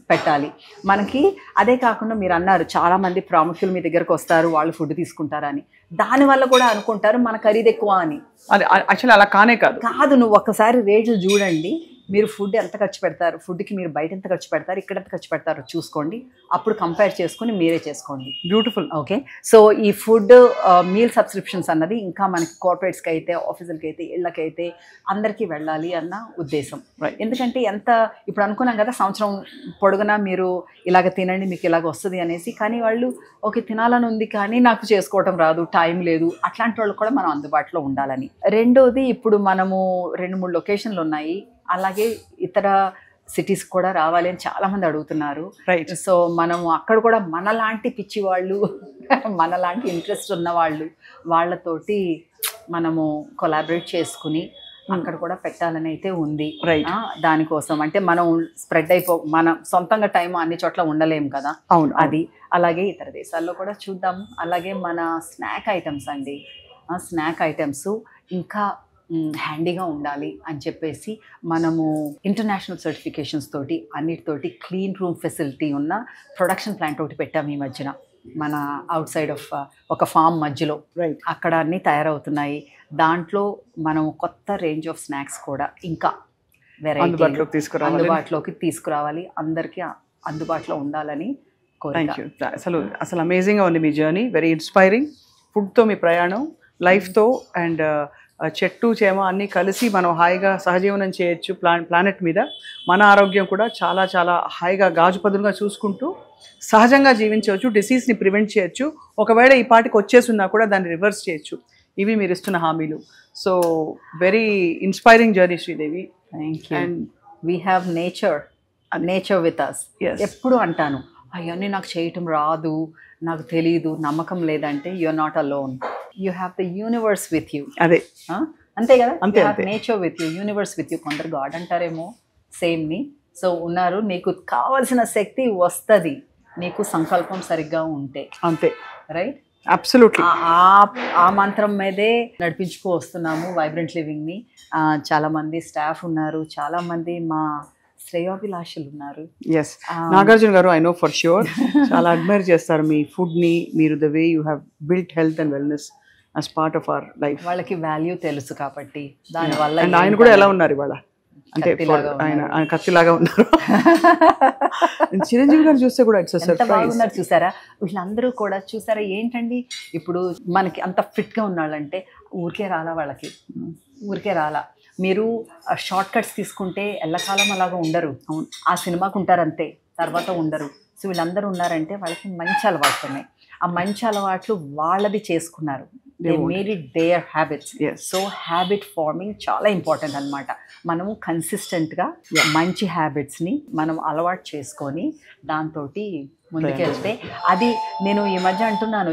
పెట్టాలి మనకి. అదే కాకుండా మీరు అన్నారు చాలామంది ప్రాముఖ్యులు మీ దగ్గరకు వస్తారు, వాళ్ళు ఫుడ్ తీసుకుంటారని. దానివల్ల కూడా అనుకుంటారు మన ఖరీదు ఎక్కువ అని. అది యాక్చువల్లీ అలా కాదు. నువ్వు ఒక్కసారి రేట్లు చూడండి, మీరు ఫుడ్ ఎంత ఖర్చు పెడతారు, ఫుడ్కి మీరు బయట ఎంత ఖర్చు పెడతారు, ఇక్కడ ఎంత ఖర్చు పెడతారో చూసుకోండి. అప్పుడు కంపేర్ చేసుకుని మీరే చేసుకోండి. బ్యూటిఫుల్. ఓకే, సో ఈ ఫుడ్ మీల్ సబ్స్క్రిప్షన్స్ అన్నది ఇంకా మనకి కార్పొరేట్స్కి అయితే, ఆఫీసులకి అయితే, ఇళ్ళకైతే అందరికీ వెళ్ళాలి అన్న ఉద్దేశం. ఎందుకంటే ఇప్పుడు అనుకున్నాం కదా సంవత్సరం పొడుగునా మీరు ఇలాగ తినండి మీకు ఇలాగ వస్తుంది అనేసి. కానీ వాళ్ళు ఓకే తినాలని ఉంది కానీ నాకు చేసుకోవటం రాదు, టైం లేదు, అట్లాంటి వాళ్ళు కూడా మనం అందుబాటులో ఉండాలని. రెండోది, ఇప్పుడు మనము 2-3 లొకేషన్లు ఉన్నాయి, అలాగే ఇతర సిటీస్ కూడా రావాలి అని చాలా మంది అడుగుతున్నారు. సో మనము అక్కడ కూడా మనలాంటి పిచ్చి వాళ్ళు, మనలాంటి ఇంట్రెస్ట్ ఉన్న వాళ్ళతోటి మనము కొలాబరేట్ చేసుకుని అక్కడ కూడా పెట్టాలని అయితే ఉంది. దానికోసం అంటే మనం స్ప్రెడ్ మనం సొంతంగా టైం అన్ని చోట్ల ఉండలేము కదా. అవును, అది అలాగే ఇతర దేశాల్లో కూడా చూద్దాము. అలాగే మన స్నాక్ ఐటమ్స్ అండి, స్నాక్ ఐటమ్స్ ఇంకా హ్యాండీగా ఉండాలి అని చెప్పేసి మనము ఇంటర్నేషనల్ సర్టిఫికేషన్స్ తోటి అన్నిటితోటి క్లీన్ రూమ్ ఫెసిలిటీ ఉన్న ప్రొడక్షన్ ప్లాంట్ ఒకటి పెట్టాము ఈ మధ్యన, మన అవుట్ సైడ్ ఆఫ్ ఒక ఫామ్ మధ్యలో. అక్కడ అన్నీ తయారవుతున్నాయి. దాంట్లో మనం కొత్త రేంజ్ ఆఫ్ స్నాక్స్ కూడా ఇంకా వెరైటీ అందుబాటులోకి తీసుకురావాలి, అందరికీ అందుబాటులో ఉండాలని కోరిక. అసలు అమేజింగ్గా ఉంది మీ జర్నీ, వెరీ ఇన్స్పైరింగ్. ఫుడ్తో మీ ప్రయాణం, లైఫ్తో అండ్ చెట్టు చేమ అన్నీ కలిసి మనం హాయిగా సహజీవనం చేయొచ్చు ప్లానెట్ మీద. మన ఆరోగ్యం కూడా చాలా చాలా హాయిగా గాజుపదులుగా చూసుకుంటూ సహజంగా జీవించవచ్చు, డిసీజ్ని ప్రివెంట్ చేయొచ్చు. ఒకవేళ ఈ పాటికి వచ్చేసున్నా కూడా దాన్ని రివర్స్ చేయొచ్చు. ఇవి మీరు ఇస్తున్న హామీలు. So very inspiring journey Sridevi. Thank you. And we have nature with us. ఎప్పుడు అంటాను అవన్నీ నాకు చేయటం రాదు, నాకు తెలీదు, నమ్మకం లేదంటే you are not alone. You have the universe with you. అదే అంతే కదా, nature with you, universe with you. కొందరు గాడ్ అంటారేమో సేమ్ని. సో ఉన్నారు, నీకు కావాల్సిన శక్తి వస్తుంది నీకు సంకల్పం సరిగ్గా ఉంటే. అంతే, రైట్? అబ్సల్యూట్లీ. ఆ మంత్రం మీదే నడిపించుకో వస్తున్నాము వైబ్రెంట్ లివింగ్ని. చాలామంది స్టాఫ్ ఉన్నారు, చాలామంది మా శ్రేయోభిలాషులు ఉన్నారు. ఎస్, నాగార్జున గారు ఐ నో ఫర్ ష్యూర్ చాలా అడ్మైర్ చేస్తారు మీ ఫుడ్ని. మీరు the way you have built health and wellness as part of our life. వాళ్ళకి వాల్యూ తెలుసు కాబట్టి దానివల్ల. అండ్ ఆయన కూడా ఎలా ఉన్నారు ఇవాళ అంటే ఆయన కత్తిలాగా ఉన్నారు. చిరంజీవి గారు చూస్తే కూడా ఇట్స్ సర్ప్రైజ్. చూసారా వీళ్ళందరూ కూడా చూసారా ఏంటండి ఇప్పుడు మనకి అంత ఫిట్గా ఉన్నాళ్ళంటే ఊరికే రాలా, వాళ్ళకి ఊరికే రాలా. మీరు షార్ట్ కట్స్ తీసుకుంటే ఎల్లకాలం అలాగా ఉండరు. ఆ సినిమాకు ఉంటారు అంతే, తర్వాత ఉండరు. సో వీళ్ళందరూ ఉన్నారంటే వాళ్ళకి మంచి అలవాట్లు ఉన్నాయి. ఆ మంచి అలవాట్లు వాళ్ళది చేసుకున్నారు. They made it their habits. So habit forming చాలా ఇంపార్టెంట్ అనమాట. మనము కన్సిస్టెంట్గా మంచి హ్యాబిట్స్ని మనం అలవాటు చేసుకొని దాంతో ముందుకెళ్తే అది నేను ఈ మధ్య అంటున్నాను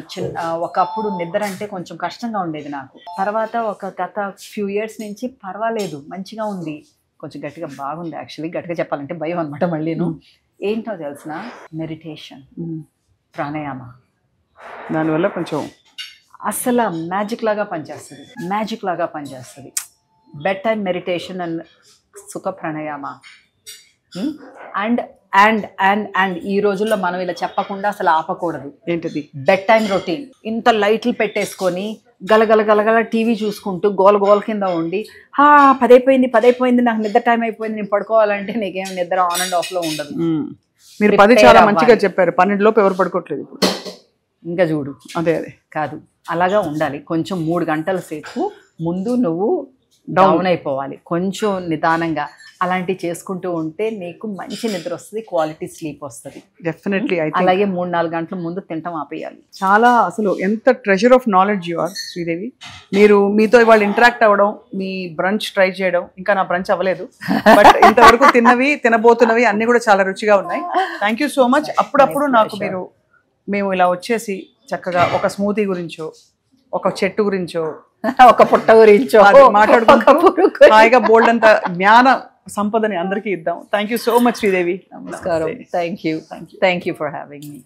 ఒకప్పుడు నిద్ర అంటే కొంచెం కష్టంగా ఉండేది నాకు. తర్వాత ఒక గత ఫ్యూ ఇయర్స్ నుంచి పర్వాలేదు, మంచిగా ఉంది, కొంచెం గట్టిగా బాగుంది. యాక్చువల్లీ గట్టిగా చెప్పాలంటే భయం అనమాట. మళ్ళీను ఏంటో తెలిసిన మెడిటేషన్, ప్రాణాయామ, దానివల్ల కొంచెం అసలు మ్యాజిక్ లాగా పనిచేస్తుంది. బెడ్ టైమ్ మెడిటేషన్ అండ్ సుఖ pranayama. And and and and ఈ రోజుల్లో మనం ఇలా చెప్పకుండా అసలు ఆపకూడదు. ఏంటిది? Bed time routine. ఇంత లైట్లు పెట్టేసుకొని గలగల టీవీ చూసుకుంటూ గోల కింద ఉండి 10 నాకు నిద్ర టైం అయిపోయింది, నేను పడుకోవాలంటే నీకేం నిద్ర ఆన్ అండ్ ఆఫ్ లో ఉండదు. మీరు 10 చాలా మంచిగా చెప్పారు. 12 లోపు ఎవరు పడుకోవట్లేదు ఇప్పుడు. ఇంకా చూడు. అదే కాదు, అలాగా ఉండాలి. కొంచెం 3 గంటల సేపు ముందు నువ్వు డౌన్ అయిపోవాలి, కొంచెం నిదానంగా. అలాంటివి చేసుకుంటూ ఉంటే నీకు మంచి నిద్ర వస్తుంది, క్వాలిటీ స్లీప్ వస్తుంది. డెఫినెట్లీ. అలాగే 3-4 గంటల ముందు తింటాం ఆపేయాలి. చాలా అసలు ఎంత treasure of knowledge you are Sridevi. మీతో ఇవాళ ఇంటరాక్ట్ అవ్వడం, మీ బ్రంచ్ ట్రై చేయడం, ఇంకా నా బ్రంచ్ అవ్వలేదు బట్ ఇంతవరకు తిన్నవి తినబోతున్నవి అన్ని కూడా చాలా రుచిగా ఉన్నాయి. Thank you so much. అప్పుడప్పుడు నాకు మేము ఇలా వచ్చేసి చక్కగా ఒక స్మూతీ గురించో, ఒక చెట్టు గురించో, ఒక పుట్ట గురించో మాట్లాడుకుంటూ హాయిగా బోల్డ్ అంత జ్ఞాన సంపదని అందరికీ ఇద్దాం. Thank you so much Sridevi. నమస్కారం. Thank you for having me.